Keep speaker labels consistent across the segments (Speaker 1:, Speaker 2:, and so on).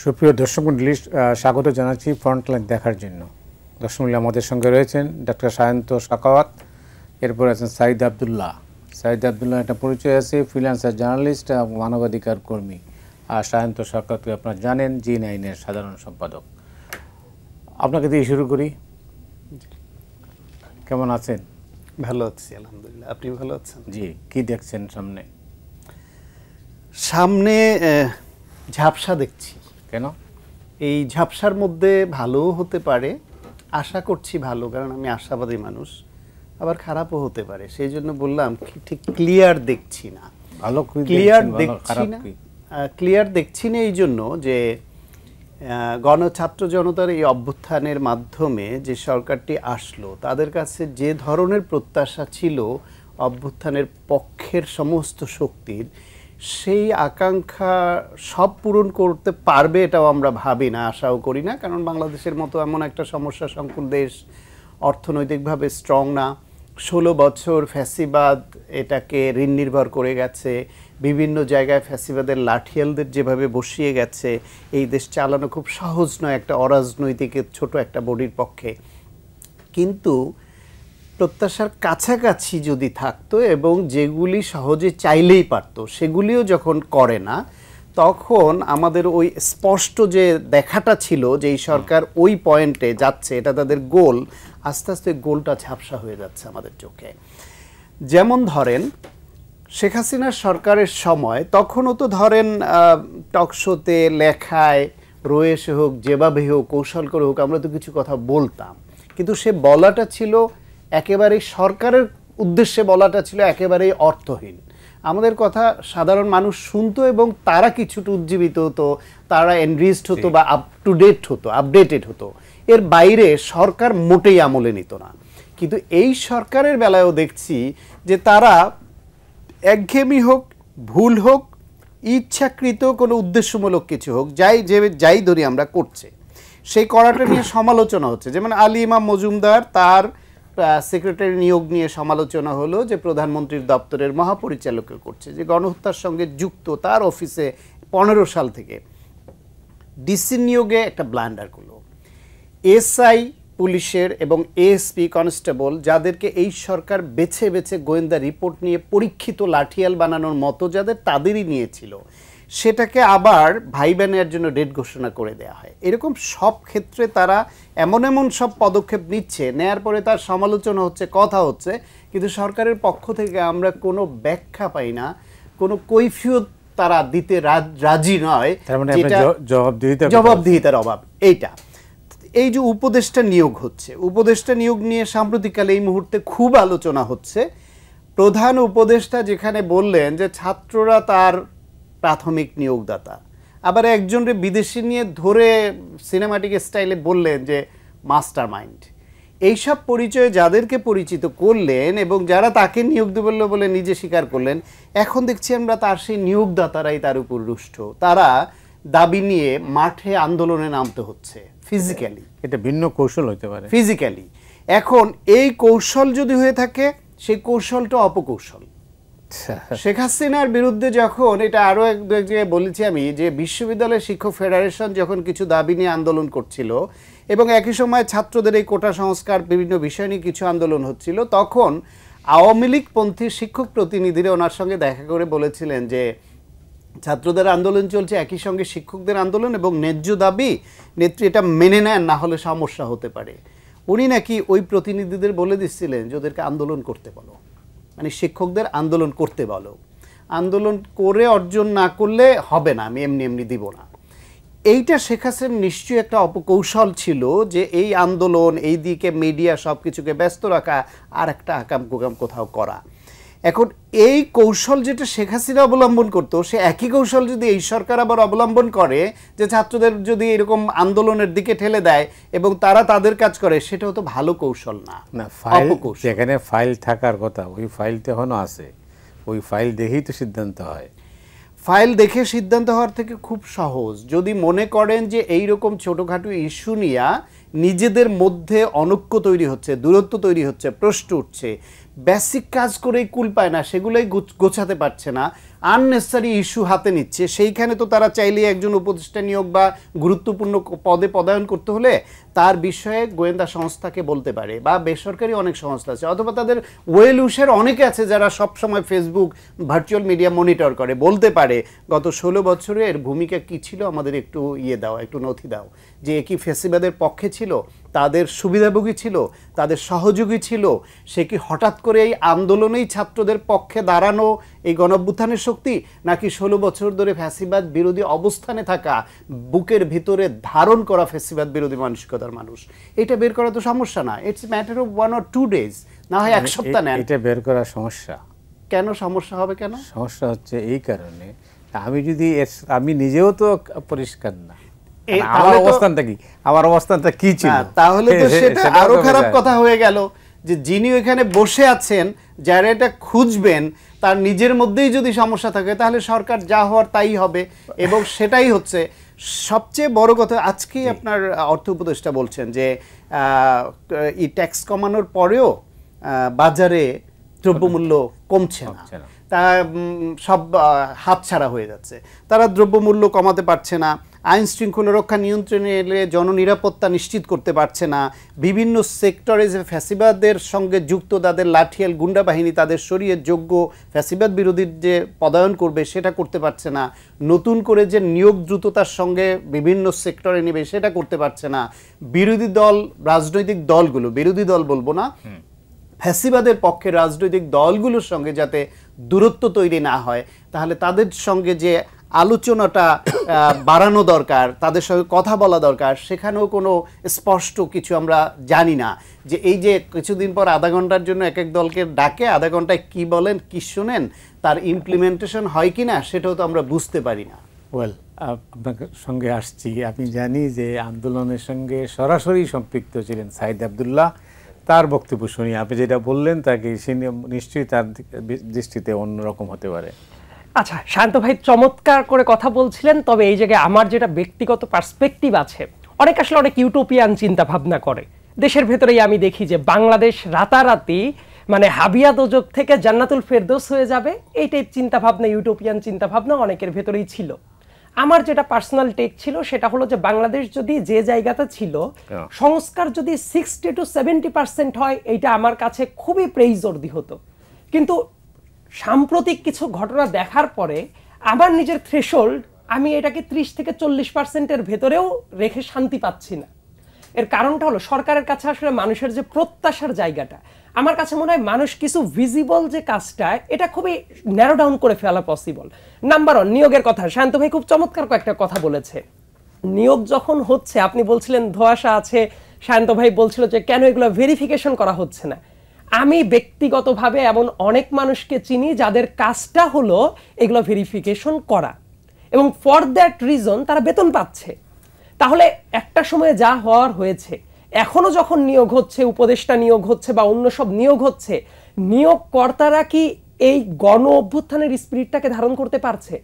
Speaker 1: সুপ্রিয় দর্শক মণ্ডলী, স্বাগত জানাচ্ছি ফ্রন্টলাইন দেখার জন্য। দর্শক মণ্ডলী, আমাদের সঙ্গে রয়েছেন ডক্টর সায়ন্ত সাখাওয়াত, এরপর আছেন সাইদ আবদুল্লাহ। সাইদ আবদুল্লাহ একটা পরিচয় আছে, ফ্রিল্যান্সার জার্নালিস্ট, মানবাধিকার কর্মী। আর সায়ন্ত সাখাওয়াতকে আপনারা জানেন, G9-এর সাধারণ সম্পাদক। আপনাকে দিয়ে শুরু করি। কেমন আছেন?
Speaker 2: ভালো আছি আলহামদুলিল্লাহ। আপনি ভালো আছেন?
Speaker 1: জি। কি দেখছেন সামনে?
Speaker 2: সামনে ঝাপসা দেখছি।
Speaker 1: কেন? এই
Speaker 2: ঝাপসার মধ্যে ভালোও হতে পারে, আশা করছি ভালো, কারণ আমি আশাবাদী মানুষ, আবার খারাপও হতে পারে। সেই জন্য বললাম ঠিক ক্লিয়ার দেখছি না।
Speaker 1: ভালো
Speaker 2: ক্লিয়ার দেখছি না এই জন্য যে গণছাত্র জনতার এই অভ্যুত্থানের মাধ্যমে যে সরকারটি আসলো, তাদের কাছে যে ধরনের প্রত্যাশা ছিল অভ্যুত্থানের পক্ষের সমস্ত শক্তির, সেই আকাঙ্ক্ষা সব পূরণ করতে পারবে এটাও আমরা ভাবি না, আশাও করি না। কারণ বাংলাদেশের মতো এমন একটা সমস্যা সংকুল দেশ, অর্থনৈতিকভাবে স্ট্রং না, 16 বছর ফ্যাসিবাদ এটাকে ঋণ নির্ভর করে গেছে, বিভিন্ন জায়গায় ফ্যাসিবাদের লাঠিয়ালদের যেভাবে বসিয়ে গেছে, এই দেশ চালানো খুব সহজ নয় একটা অরাজনৈতিক ছোট একটা বডির পক্ষে। কিন্তু প্রত্যাশার কাছাকাছি যদি থাকতো এবং যেগুলি সহজে চাইলেই পারতো সেগুলিও যখন করে না, তখন আমাদের ওই স্পষ্ট যে দেখাটা ছিল যে এই সরকার ওই পয়েন্টে যাচ্ছে, এটা তাদের গোল, আস্তে আস্তে গোলটা ঝাপসা হয়ে যাচ্ছে আমাদের চোখে। যেমন ধরেন শেখ হাসিনার সরকারের সময় তখনও তো ধরেন টকশোতে, লেখায়, রয়েসে হোক, যেভাবে হোক, কৌশল করে হোক, আমরা তো কিছু কথা বলতাম, কিন্তু সে বলাটা ছিল একেবারেই সরকারের উদ্দেশ্যে বলাটা ছিল একেবারেই অর্থহীন। আমাদের কথা সাধারণ মানুষ শুনতো এবং তারা কিছুটা উজ্জীবিত হতো, তারা এনরিচড হতো বা আপ টু ডেট হতো, আপডেটেড হতো। এর বাইরে সরকার মোটেই আমলে নিত না। কিন্তু এই সরকারের বেলায়ও দেখছি যে তারা একঘেয়েমি হোক, ভুল হোক, ইচ্ছাকৃত কোনো উদ্দেশ্যমূলক কিছু হোক, যাই ধরি আমরা করছে, সেই করাটা নিয়ে সমালোচনা হচ্ছে। যেমন আলী ইমাম মজুমদার, তার সেক্রেটারি নিয়োগ নিয়ে সমালোচনা হলো যে প্রধানমন্ত্রীর দপ্তরের মহাপরিচালকে করছে, যে গণহত্যার সঙ্গে যুক্ত, তার অফিসে 15 সাল থেকে ডিসি নিয়োগে একটা ব্লান্ডার করলো। এসআই পুলিশের এবং এএসপি কনস্টেবল, যাদেরকে এই সরকার বেছে বেছে গোয়েন্দা রিপোর্ট নিয়ে পরীক্ষিত লাঠিয়াল বানানোর মতো যাদের, তাদেরই নিয়েছিল, সেটাকে আবার ভাইবা নেওয়ার জন্য ডেট ঘোষণা করে দেওয়া হয়। এরকম সব ক্ষেত্রে তারা এমন এমন সব পদক্ষেপ নিচ্ছে, নেয়ার পরে তার সমালোচনা হচ্ছে, কথা হচ্ছে, কিন্তু সরকারের পক্ষ থেকে আমরা কোনো ব্যাখ্যা পাই না, কোনো কৈফিয়ত তারা দিতে রাজি নয়। জবাবদিহিতার অভাব। এই যে উপদেষ্টা নিয়োগ হচ্ছে, উপদেষ্টা নিয়োগ নিয়ে সাম্প্রতিককালে এই মুহূর্তে খুব আলোচনা হচ্ছে। প্রধান উপদেষ্টা যেখানে বললেন যে ছাত্ররা তার প্রাথমিক নিয়োগদাতা, আবার একজনকে বিদেশি নিয়ে ধরে সিনেমাটিক স্টাইলে বললেন যে মাস্টার মাইন্ড। এইসব পরিচয়ে যাদেরকে পরিচিত করলেন এবং যারা তাকে নিয়োগ দেবে বলে নিজে স্বীকার করলেন, এখন দেখছি আমরা তার সেই নিয়োগদাতারাই তার উপর রুষ্ট। তারা দাবি নিয়ে মাঠে আন্দোলনে নামতে হচ্ছে ফিজিক্যালি।
Speaker 1: এটা ভিন্ন কৌশল হতে পারে
Speaker 2: ফিজিক্যালি। এখন এই কৌশল যদি হয়ে থাকে, সেই কৌশলটা অপকৌশল। শেখ হাসিনার বিরুদ্ধে যখন, এটা আরও এক জায়গায় বলেছি আমি, যে বিশ্ববিদ্যালয় শিক্ষক ফেডারেশন যখন কিছু দাবি নিয়ে আন্দোলন করছিল এবং একই সময় ছাত্রদের এই কোটা সংস্কার, বিভিন্ন বিষয় নিয়ে কিছু আন্দোলন হচ্ছিল, তখন আওয়ামী লীগপন্থী শিক্ষক প্রতিনিধিরা ওনার সঙ্গে দেখা করে বলেছিলেন যে ছাত্রদের আন্দোলন চলছে, একই সঙ্গে শিক্ষকদের আন্দোলন, এবং ন্যায্য দাবি নেত্রী এটা মেনে নেন, না হলে সমস্যা হতে পারে। উনি নাকি ওই প্রতিনিধিদের বলে দিচ্ছিলেন যে ওদেরকে আন্দোলন করতে বলো, মানে শিক্ষকদের আন্দোলন করতে বলো, আন্দোলন করে অর্জন না করলে হবে না, আমি এমনি এমনি দিব না। এইটা শেখ হাসিনা নিশ্চয়ই একটা অপকৌশল ছিল, যে এই আন্দোলন, এই দিকে মিডিয়া সব কিছুকে ব্যস্ত রাখা, আর একটা আকাম কুকাম কোথাও করা। এখন এই কৌশল যেটা শেখ হাসিনা অবলম্বন করতো, সে একই কৌশল যদি এই সরকার আবার অবলম্বন করে, যে ছাত্রদের যদি এরকম আন্দোলনের দিকে ঠেলে দেয় এবং তারা তাদের কাজ করে, সেটাও তো ভালো কৌশল না।
Speaker 1: ফাইল, যেখানে ফাইল থাকার কথা, ওই ফাইল তো এখনো আছে, ওই ফাইল দেখেই তো সিদ্ধান্ত হয়।
Speaker 2: ফাইল দেখে সিদ্ধান্ত হওয়ার থেকে খুব সহজ, যদি মনে করেন যে এই রকম ছোটোখাটো ইস্যু নিয়ে নিজেদের মধ্যে অনৈক্য তৈরি হচ্ছে, দূরত্ব তৈরি হচ্ছে, প্রশ্ন উঠছে, বেসিক কাজ করেই কুল পায় না, সেগুলোই গোছাতে পারছে না, আননেসেসারি ইস্যু হাতে নিচ্ছে। সেইখানে তো তারা চাইলে একজন উপদেষ্টা নিয়োগ বা গুরুত্বপূর্ণ পদে পদায়ন করতে হলে তার বিষয়ে গোয়েন্দা সংস্থাকে বলতে পারে, বা বেসরকারি অনেক সংস্থা আছে, অথবা তাদের ওয়েল উইশার অনেকে আছে যারা সবসময় ফেসবুক ভার্চুয়াল মিডিয়া মনিটর করে, বলতে পারে গত 16 বছরের ভূমিকা কী ছিল, আমাদের একটু দাও, একটু নথি দাও, যে কি ফেসিবাদের পক্ষে ছিল, তাদের সুবিধাভোগী ছিল, তাদের সহযোগী ছিল, সে কি হঠাৎ করে এই আন্দোলনেই ছাত্রদের পক্ষে দাঁড়ানো এই গণঅভ্যুত্থানের শক্তি, নাকি 16 বছর ধরে ফ্যাসিবাদ বিরোধী অবস্থানে থাকা, বুকের ভিতরে ধারণ করা ফ্যাসিবাদ বিরোধী মানসিকতার মানুষ? এটা বের করা তো সমস্যা না, it's matter of 1 or 2 days, না হয় 1 সপ্তাহ নেন।
Speaker 1: এটা বের করা সমস্যা।
Speaker 2: কেন সমস্যা হবে? কেন সমস্যা
Speaker 1: হচ্ছে এই কারণে, আমি নিজেও তো পরিষ্কার না, আমার অবস্থানটা কি ছিল,
Speaker 2: তাহলে তো সেটা আরো খারাপ কথা হয়ে গেল যে যিনি এখানে বসে আছেন, যারা এটা খুঁজবেন, তার নিজের মধ্যেই যদি সমস্যা থাকে তাহলে সরকার যা হওয়ার তাই হবে, এবং সেটাই হচ্ছে সবচেয়ে বড় কথা। আজকেই আপনার অর্থ উপদেষ্টা বলছেন যে এই ট্যাক্স কমানোর পরেও বাজারে দ্রব্যমূল্য কমছে না, তা সব হাতছাড়া হয়ে যাচ্ছে, তারা দ্রব্যমূল্য কমাতে পারছে না, আইন শৃঙ্খলা রক্ষা নিয়ন্ত্রণে এলে জননিরাপত্তা নিশ্চিত করতে পারছে না, বিভিন্ন সেক্টরে যে ফ্যাসিবাদের সঙ্গে যুক্ত তাদের লাঠিয়াল গুন্ডা বাহিনী তাদের সরিয়ে যোগ্য ফ্যাসিবাদ বিরোধীর যে পদায়ন করবে সেটা করতে পারছে না, নতুন করে যে নিয়োগ দ্রুততার সঙ্গে বিভিন্ন সেক্টরে নেবে সেটা করতে পারছে না, বিরোধী দল, রাজনৈতিক দলগুলো, বিরোধী দল বলবো না, ফ্যাসিবাদের পক্ষে রাজনৈতিক দলগুলোর সঙ্গে যাতে দূরত্ব তৈরি না হয়, তাহলে তাদের সঙ্গে যে আলোচনাটা বাড়ানো দরকার, তাদের সঙ্গে কথা বলা দরকার, সেখানেও কোনো স্পষ্ট কিছু আমরা জানি না। যে এই যে কিছুদিন পর আধা ঘন্টার জন্য এক এক দলকে ডাকে, আধা ঘন্টায় কি বলেন, কি শোনেন, তার ইমপ্লিমেন্টেশন হয় কি না সেটাও তো আমরা বুঝতে পারি না।
Speaker 1: আপনার সঙ্গে আসছি, আমি জানি যে আন্দোলনের সঙ্গে সরাসরি সম্পৃক্ত ছিলেন সাইদ আব্দুল্লাহ, তার বক্তব্য শুনি। আপনি যেটা বললেন তাকে নিশ্চয়ই তার দৃষ্টিতে অন্যরকম হতে পারে।
Speaker 3: আচ্ছা, শান্ত ভাই চমৎকার করে কথা বলছিলেন, তবে এই জায়গায় আমার যেটা ব্যক্তিগত পার্সপেক্টিভ আছে, অনেক আসলে অনেক ইউটোপিয়ান চিন্তা ভাবনা করে। দেশের ভেতরেই আমি দেখি যে বাংলাদেশ রাতারাতি মানে হাবিয়া দোজক থেকে জান্নাতুল ফেরদৌস হয়ে যাবে, এই টাইপ চিন্তা ভাবনা, ইউটোপিয়ান চিন্তা ভাবনা অনেকের ভেতরেই ছিল। আমার যেটা পার্সোনাল টেক ছিল সেটা হলো যে বাংলাদেশ যদি যে জায়গাতে ছিল, সংস্কার যদি 60 to 70% হয়, এইটা আমার কাছে খুবই প্রেইজওয়ার্দি হতো। কিন্তু সাম্প্রতিক কিছু ঘটনা দেখার পরে আমার নিজের থ্রেশহোল্ড, আমি এটাকে 30 থেকে 40%-এর ভেতরেও রেখে শান্তি পাচ্ছি না। এর কারণটা হলো সরকারের কাছে আসলে মানুষের যে প্রত্যাশার জায়গাটা, আমার কাছে মনে হয় মানুষ কিছু ভিজিবল যে কাজটা, এটা খুবই ন্যারো ডাউন করে ফেলা পসিবল। নাম্বার 1, নিয়োগের কথা শান্ত ভাই খুব চমৎকার কয়েকটা কথা বলেছে। নিয়োগ যখন হচ্ছে, আপনি বলছিলেন ধোঁয়াশা আছে, শান্ত ভাই বলছিল যে কেন এগুলো ভেরিফিকেশন করা হচ্ছে না। আমি ব্যক্তিগতভাবে এমন অনেক মানুষকে চিনি যাদের কাজটা হলো এগুলো ভেরিফিকেশন করা, এবং ফর দ্যাট রিজন তারা বেতন পাচ্ছে। তাহলে একটা সময়ে যা হওয়ার হয়েছে, এখনো যখন নিয়োগ হচ্ছে, উপদেষ্টা নিয়োগ হচ্ছে বা অন্য সব নিয়োগ হচ্ছে, নিয়োগকর্তারা কি এই গণ অভ্যুত্থানের স্পিরিটটাকে ধারণ করতে পারছে?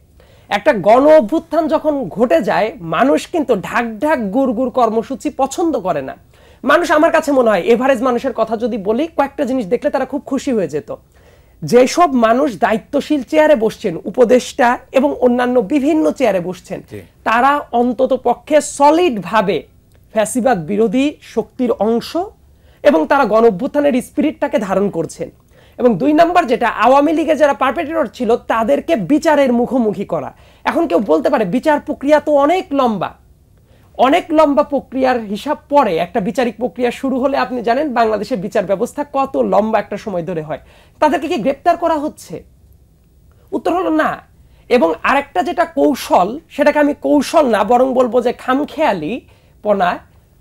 Speaker 3: একটা গণ অভ্যুত্থান যখন ঘটে যায়, মানুষ কিন্তু ঢাক ঢাক গুড় গুড় কর্মসূচি পছন্দ করে না। মানুষ, আমার কাছে মনে হয় এভারেজ মানুষের কথা যদি বলি, কয়েকটা জিনিস দেখলে তারা খুব খুশি হয়ে যেত। যেসব মানুষ দায়িত্বশীল চেয়ারে বসছেন, উপদেষ্টা এবং অন্যান্য বিভিন্ন চেয়ারে বসছেন, তারা অন্তত পক্ষে সলিড ভাবে ফ্যাসিবাদ বিরোধী শক্তির অংশ, এবং তারা গণ অভ্যুত্থানের স্পিরিটটাকে ধারণ করছেন। এবং 2 নাম্বার যেটা, আওয়ামী লীগে যারা পারপেট্রেটর ছিল তাদেরকে বিচারের মুখোমুখি করা। এখন কেউ বলতে পারে বিচার প্রক্রিয়া তো অনেক লম্বা, অনেক লম্বা প্রক্রিয়ার হিসাব পরে একটা বিচারিক প্রক্রিয়া শুরু হলে আপনি জানেন বাংলাদেশের বিচার ব্যবস্থা কত লম্বা একটা সময় ধরে হয়। তাদেরকে কি গ্রেপ্তার করা হচ্ছে? উত্তর হলো না। এবং আরেকটা যেটা কৌশল, সেটাকে আমি কৌশল না বরং বলবো যে খামখেয়ালি পনা,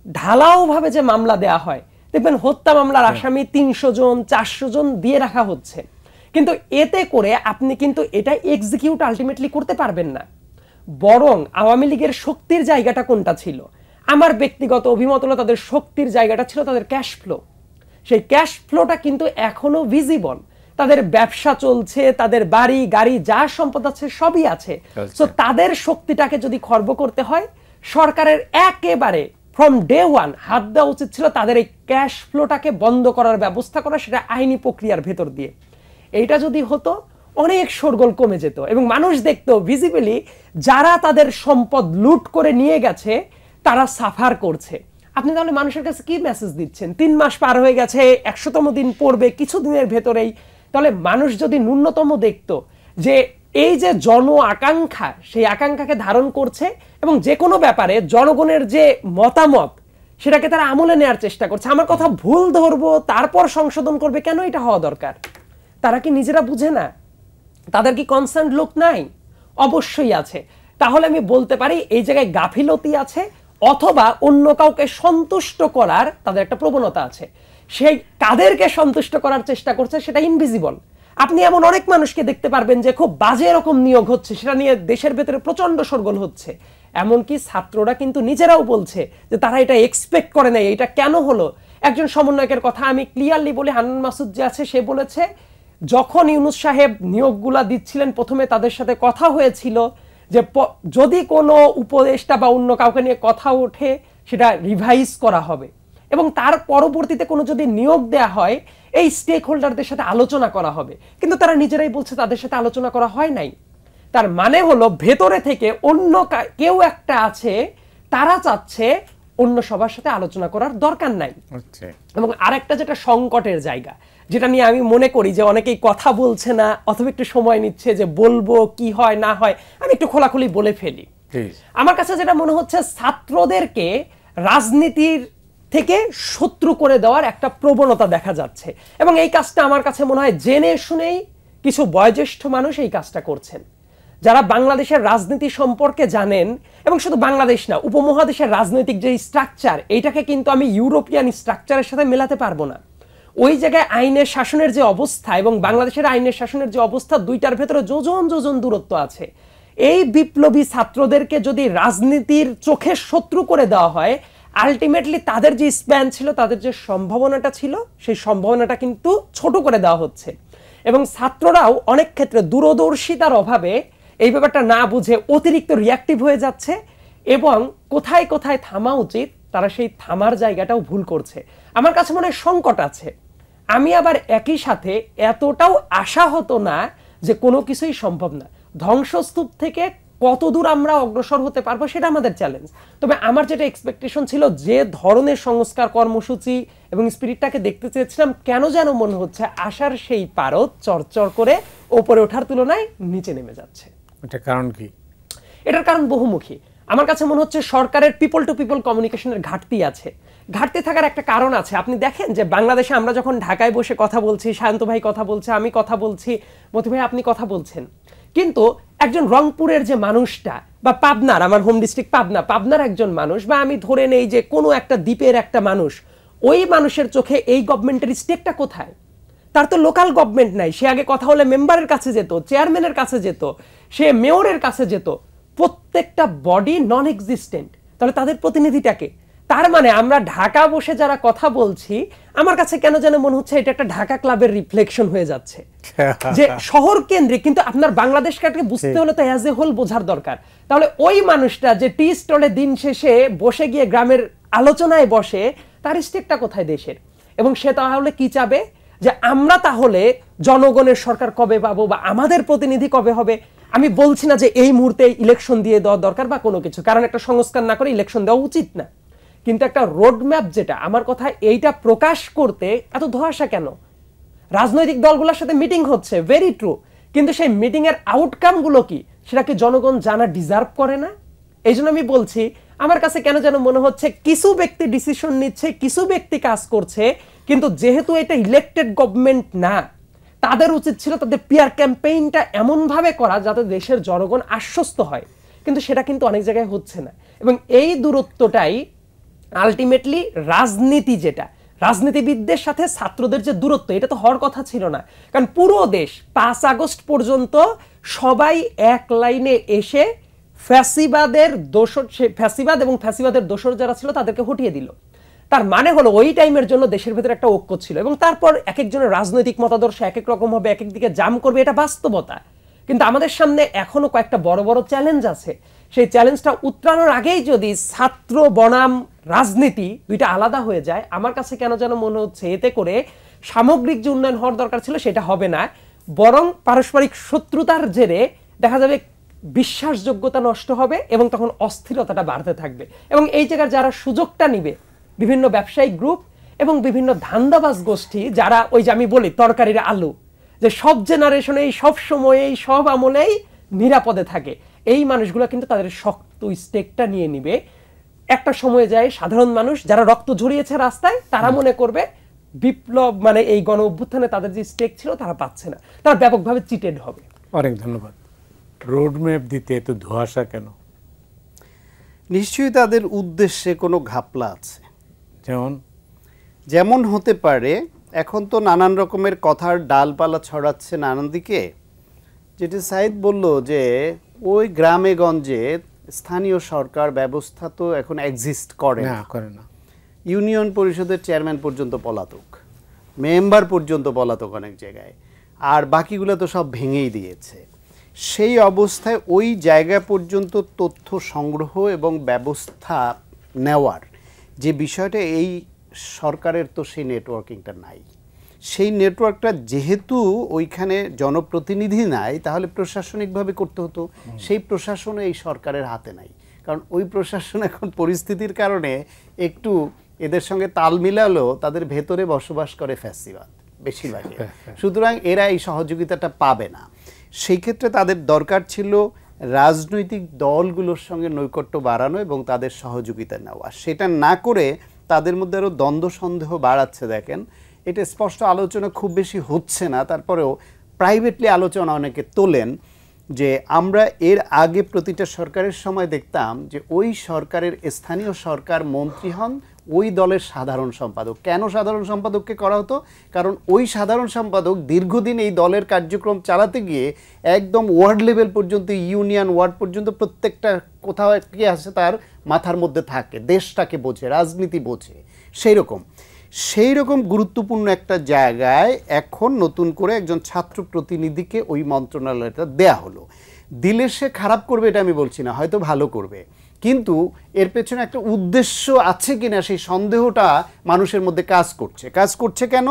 Speaker 3: ঢালাও ভাবে যে মামলা দেয়া হয়, দেখবেন হত্যা মামলার আসামি 300 জন 400 জন দিয়ে রাখা হচ্ছে, কিন্তু এতে করে আপনি কিন্তু এটা এক্সিকিউট আলটিমেটলি করতে পারবেন না। বরং আওয়ামী লীগের শক্তির জায়গাটা কোনটা ছিল? আমার ব্যক্তিগত অভিমত হলো তাদের শক্তির জায়গাটা ছিল তাদের ক্যাশ ফ্লো। সেই ক্যাশ ফ্লোটা কিন্তু এখনো ভিজিবল। তাদের ব্যবসা চলছে, তাদের বাড়ি গাড়ি যা সম্পদ আছে সবই আছে। সো তাদের শক্তিটাকে যদি খর্ব করতে হয়, সরকারের একেবারে ফ্রম ডে ওয়ান হাত দেওয়া উচিত ছিল তাদের এই ক্যাশ ফ্লোটাকে বন্ধ করার ব্যবস্থা করা, সেটা আইনি প্রক্রিয়ার ভেতর দিয়ে। এইটা যদি হতো অনেক শোরগোল কমে যেত এবং মানুষ দেখতো ভিজিবলি যারা তাদের সম্পদ লুট করে নিয়ে গেছে তারা সাফার করছে। আপনি তাহলে মানুষের কাছে কি মেসেজ দিচ্ছেন? 3 মাস পার হয়ে গেছে, 100তম দিন পড়বে কিছুদিনের ভেতরেই। তাহলে মানুষ যদি ন্যূনতম দেখতো যে এই যে জন আকাঙ্ক্ষা, সেই আকাঙ্ক্ষাকে ধারণ করছে এবং যে কোনো ব্যাপারে জনগণের যে মতামত সেটাকে তারা আমলে নেওয়ার চেষ্টা করছে। আমার কথা ভুল ধরবো তারপর সংশোধন করবে, কেন এটা হওয়া দরকার? তারা কি নিজেরা বুঝে না? তাদের কি কনসার্ন লোক নাই? অবশ্যই আছে। তাহলে আমি বলতে পারি এই জায়গায় গাফিলতি আছে, অথবা অন্য কাউকে সন্তুষ্ট করার তাদের একটা প্রবণতা আছে। সেই কাদেরকে সন্তুষ্ট করার চেষ্টা করছে সেটা ইনভিজিবল। আপনি এমন অনেক মানুষকে দেখতে পারবেন যে খুব বাজে রকম নিয়োগ হচ্ছে, সেটা নিয়ে দেশের ভেতরে প্রচন্ড শোরগোল হচ্ছে। এমনকি ছাত্ররা কিন্তু নিজেরাও বলছে যে তারা এটা এক্সপেক্ট করে নাই, এটা কেন হলো। একজন সমন্বয়কের কথা আমি ক্লিয়ারলি বলি, হান্নান মাসুদ যে আছে সে বলেছে যখন ইউনূস সাহেব নিয়োগগুলা দিচ্ছিলেন প্রথমে তাদের সাথে কথা হয়েছিল যে যদি কোনো উপদেষ্টা বা অন্য কাউকে নিয়ে কথা ওঠে সেটা রিভাইজ করা হবে এবং তার পরবর্তীতে কোনো যদি নিয়োগ দেয়া হয় এই স্টেক হোল্ডারদের সাথে আলোচনা করা হবে। কিন্তু তারা নিজেরাই বলছে তাদের সাথে আলোচনা করা হয় নাই। তার মানে হলো ভেতরে থেকে অন্য কেউ একটা আছে, তারা চাচ্ছে অন্য সবার সাথে আলোচনা করার দরকার নাই। এবং আরেকটা যেটা সংকটের জায়গা, যেটা নিয়ে আমি মনে করি যে অনেকেই কথা বলছে না অথবা একটু সময় নিচ্ছে যে বলবো কি হয় না হয়, আমি একটু খোলাখুলি বলে ফেলি। আমার কাছে যেটা মনে হচ্ছে ছাত্রদেরকে রাজনীতির থেকে শত্রু করে দেওয়ার একটা প্রবণতা দেখা যাচ্ছে এবং এই কাজটা আমার কাছে মনে হয় জেনে শুনেই কিছু বয়োজ্যেষ্ঠ মানুষ এই কাজটা করছেন। যারা বাংলাদেশের রাজনীতি সম্পর্কে জানেন, এবং শুধু বাংলাদেশ না, উপমহাদেশের রাজনৈতিক যে স্ট্রাকচার, এইটাকে কিন্তু আমি ইউরোপিয়ান স্ট্রাকচারের সাথে মেলাতে পারবো না। ওই জায়গায় আইনের শাসনের যে অবস্থা এবং বাংলাদেশের আইনের শাসনের যে অবস্থা, দুইটার ভেতরে যোজন যোজন দূরত্ব আছে। এই বিপ্লবী ছাত্রদেরকে যদি রাজনীতির চোখে শত্রু করে দেওয়া হয়, আলটিমেটলি তাদের যে স্প্যান ছিল, তাদের যে সম্ভাবনাটা ছিল, সেই সম্ভাবনাটা কিন্তু ছোট করে দেওয়া হচ্ছে। এবং ছাত্ররাও অনেক ক্ষেত্রে দূরদর্শিতার অভাবে এই ব্যাপারটা না বুঝে অতিরিক্ত রিয়াক্টিভ হয়ে যাচ্ছে এবং কোথায় কোথায় থামা উচিত তারা সেই থামার জায়গাটাও ভুল করছে। আমার কাছে মনে হয় সংকট আছে। আমি আবার একই সাথে এতটাও আশা হতো না যে কোনো কিছুই সম্ভব না। ধ্বংসস্তূপ থেকে কতদূর আমরা অগ্রসর হতে পারবো সেটা আমাদের চ্যালেঞ্জ। তবে আমার যেটা এক্সপেকটেশন ছিল, যে ধরনের সংস্কার কর্মসূচি এবং স্পিরিটটাকে দেখতে চেয়েছিলাম, কেন যেন মনে হচ্ছে আশার সেই পারদ চরচর করে ওপরে ওঠার তুলনায় নিচে নেমে যাচ্ছে।
Speaker 1: এটার কারণ কি?
Speaker 3: এটার কারণ বহুমুখী। আমার কাছে মনে হচ্ছে সরকারের পিপল টু পিপল কমিউনিকেশনের ঘাটতি আছে। ঘাটতি থাকার একটা কারণ আছে। আপনি দেখেন যে বাংলাদেশে আমরা যখন ঢাকায় বসে কথা বলছি, শান্ত ভাই কথা বলছে, আমি কথা বলছি, মতি ভাই আপনি কথা বলছেন, কিন্তু একজন রংপুরের যে মানুষটা বা পাবনার, আমার হোম ডিস্ট্রিক্ট পাবনার একজন মানুষ, বা আমি ধরে নেই যে কোনো একটা দ্বীপের একটা মানুষ, ওই মানুষের চোখে এই গভর্নমেন্টের স্টেকটা কোথায়? তার তো লোকাল গভর্নমেন্ট নাই। সে আগে কথা হলে মেম্বারের কাছে যেত, চেয়ারম্যানের কাছে যেত, সে মেয়রের কাছে যেত। প্রত্যেকটা বডি নন এক্সিস্টেন্ট। তাহলে তাদের প্রতিনিধিটাকে, তার মানে আমরা ঢাকা বসে যারা কথা বলছি, আমার কাছে কেন যেন মনে হচ্ছে এটা একটা ঢাকা ক্লাবের রিফ্লেকশন হয়ে যাচ্ছে, যে শহর কেন্দ্রিক। কিন্তু আপনার বাংলাদেশকে বুঝতে হলে তো অ্যাজ এ হোল বোঝার দরকার। তাহলে ওই মানুষটা যে টি স্টলে দিন শেষে বসে গিয়ে গ্রামের আলোচনায় বসে, তার স্টেকটা কোথায় দেশের? এবং সে তাহলে কি চাবে যে আমরা তাহলে জনগণের সরকার কবে পাবো বা আমাদের প্রতিনিধি কবে হবে? আমি বলছি না যে এই মুহূর্তে ইলেকশন দিয়ে দেওয়া দরকার বা কোনো কিছু, কারণ একটা সংস্কার না করে ইলেকশন দেওয়া উচিত না। কিন্তু একটা রোডম্যাপ, যেটা আমার কথা, এইটা প্রকাশ করতে এত ধোঁয়াশা কেন? রাজনৈতিক দলগুলোর সাথে মিটিং হচ্ছে, ভেরি ট্রু, কিন্তু সেই মিটিং এর আউটকাম গুলো কি, সেটা কি জনগণ জানা ডিজার্ভ করে না? এই জন্য আমি বলছি, আমার কাছে কেন যেন মনে হচ্ছে কিছু ব্যক্তি ডিসিশন নিচ্ছে, কিছু ব্যক্তি কাজ করছে, কিন্তু যেহেতু এটা ইলেক্টেড গভর্নমেন্ট না, তাদের উচিত ছিল তাদের পিয়ার ক্যাম্পেইনটা এমনভাবে করা যাতে দেশের জনগণ আশ্বস্ত হয়। কিন্তু সেটা কিন্তু অনেক জায়গায় হচ্ছে না। এবং এই দূরত্বটাই আলটিমেটলি রাজনীতি, যেটা রাজনীতিবিদদের সাথে ছাত্রদের যে দূরত্ব, এটা তো হওয়ার কথা ছিল না। কারণ পুরো দেশ 5 আগস্ট পর্যন্ত সবাই এক লাইনে এসে ফ্যাসিবাদের দোসর, ফ্যাসিবাদ এবং ফ্যাসিবাদের দোসর যারা ছিল তাদেরকে হটিয়ে দিল। তার মানে হলো ওই টাইমের জন্য দেশের ভেতরে একটা ঐক্য ছিল। এবং তারপর এক একজনের রাজনৈতিক মতাদর্শ এক এক রকম হবে, এক এক দিকে জাম করবে, এটা বাস্তবতা। কিন্তু আমাদের সামনে এখনো কয়েকটা বড় বড় চ্যালেঞ্জ আছে। সেই চ্যালেঞ্জটা উত্তরানোর আগেই যদি ছাত্র বনাম রাজনীতি দুইটা আলাদা হয়ে যায়, আমার কাছে কেন যেন মনে হচ্ছে এতে করে সামগ্রিক যে উন্নয়ন হওয়ার দরকার ছিল সেটা হবে না, বরং পারস্পরিক শত্রুতার জেরে দেখা যাবে বিশ্বাসযোগ্যতা নষ্ট হবে এবং তখন অস্থিরতাটা বাড়তে থাকবে। এবং এই জায়গার যারা সুযোগটা নিবে বিভিন্ন ব্যবসায়িক গ্রুপ এবং বিভিন্ন ধান্দাবাজ গোষ্ঠী, যারা ওই যে আমি বলি তরকারির আলু, যে সব জেনারেশনে সব সময়েই সব আমলেই নিরাপদে থাকে, এই মানুষগুলো কিন্তু তাদের শক্ত স্টেকটা নিয়ে নিবে। একটা সময় যায় সাধারণ মানুষ যারা রক্ত ঝরিয়েছে রাস্তায়, তারা মনে করবে বিপ্লব মানে এই গণ অভ্যুত্থানে তাদের যে স্টেক ছিল তারা পাচ্ছে না, তারা ব্যাপকভাবে চিটেড হবে।
Speaker 1: অনেক ধন্যবাদ। রোডম্যাপ দিতে এত ধোঁয়াশা কেন?
Speaker 2: নিশ্চয়ই তাদের উদ্দেশ্যে কোনো ঘাপলা আছে।
Speaker 1: যেমন
Speaker 2: হতে পারে এখন তো নানান রকমের কথার ডালপালা ছড়াচ্ছে নানান দিকে, যেটি সাইদ বলল যে ওই গ্রামে গঞ্জে স্থানীয় সরকার ব্যবস্থা তো এখন এক্সিস্ট করে
Speaker 1: না।
Speaker 2: ইউনিয়ন পরিষদের চেয়ারম্যান পর্যন্ত পলাতক, মেম্বার পর্যন্ত পলাতক অনেক জায়গায়, আর বাকিগুলো তো সব ভেঙেই দিয়েছে। সেই অবস্থায় ওই জায়গা পর্যন্ত তথ্য সংগ্রহ এবং ব্যবস্থা নেওয়ার যে বিষয়টা, এই সরকারের তো সেই নেটওয়ার্কিংটা নাই। সেই নেটওয়ার্কটা যেহেতু ওইখানে জনপ্রতিনিধি নাই, তাহলে প্রশাসনিকভাবে করতে হতো, সেই প্রশাসন এই সরকারের হাতে নাই। কারণ ওই প্রশাসন এখন পরিস্থিতির কারণে একটু এদের সঙ্গে তাল মিলালেও তাদের ভেতরে বসবাস করে ফ্যাসিবাদ বেশিরভাগই, সুতরাং এরা এই সহযোগিতাটা পাবে না। সেই ক্ষেত্রে তাদের দরকার ছিল রাজনৈতিক দলগুলোর সঙ্গে নৈকট্য বাড়ানো এবং তাদের সহযোগিতা নেওয়া। সেটা না করে তাদের মধ্যে আরও দ্বন্দ্ব সন্দেহ বাড়াচ্ছে। দেখেন, এটা স্পষ্ট আলোচনা খুব বেশি হচ্ছে না, তারপরেও প্রাইভেটলি আলোচনা অনেকে তোলেন যে আমরা এর আগে প্রতিটা সরকারের সময় দেখতাম যে ওই সরকারের স্থানীয় সরকার মন্ত্রী হন ওই দলের সাধারণ সম্পাদক। কেন সাধারণ সম্পাদককে করা হতো? কারণ ওই সাধারণ সম্পাদক দীর্ঘদিন এই দলের কার্যক্রম চালাতে গিয়ে একদম ওয়ার্ড লেভেল পর্যন্ত, ইউনিয়ন ওয়ার্ড পর্যন্ত প্রত্যেকটা কোথাও কি আছে তার মাথার মধ্যে থাকে, দেশটাকে বোঝে, রাজনীতি বোঝে। সেই রকম গুরুত্বপূর্ণ একটা জায়গায় এখন নতুন করে একজন ছাত্র প্রতিনিধিকে ওই মন্ত্রণালয়টা দেয়া হলো। দিলে সে খারাপ করবে এটা আমি বলছি না, হয়তো ভালো করবে, কিন্তু এর পেছনে একটা উদ্দেশ্য আছে কিনা সেই সন্দেহটা মানুষের মধ্যে কাজ করছে কেন?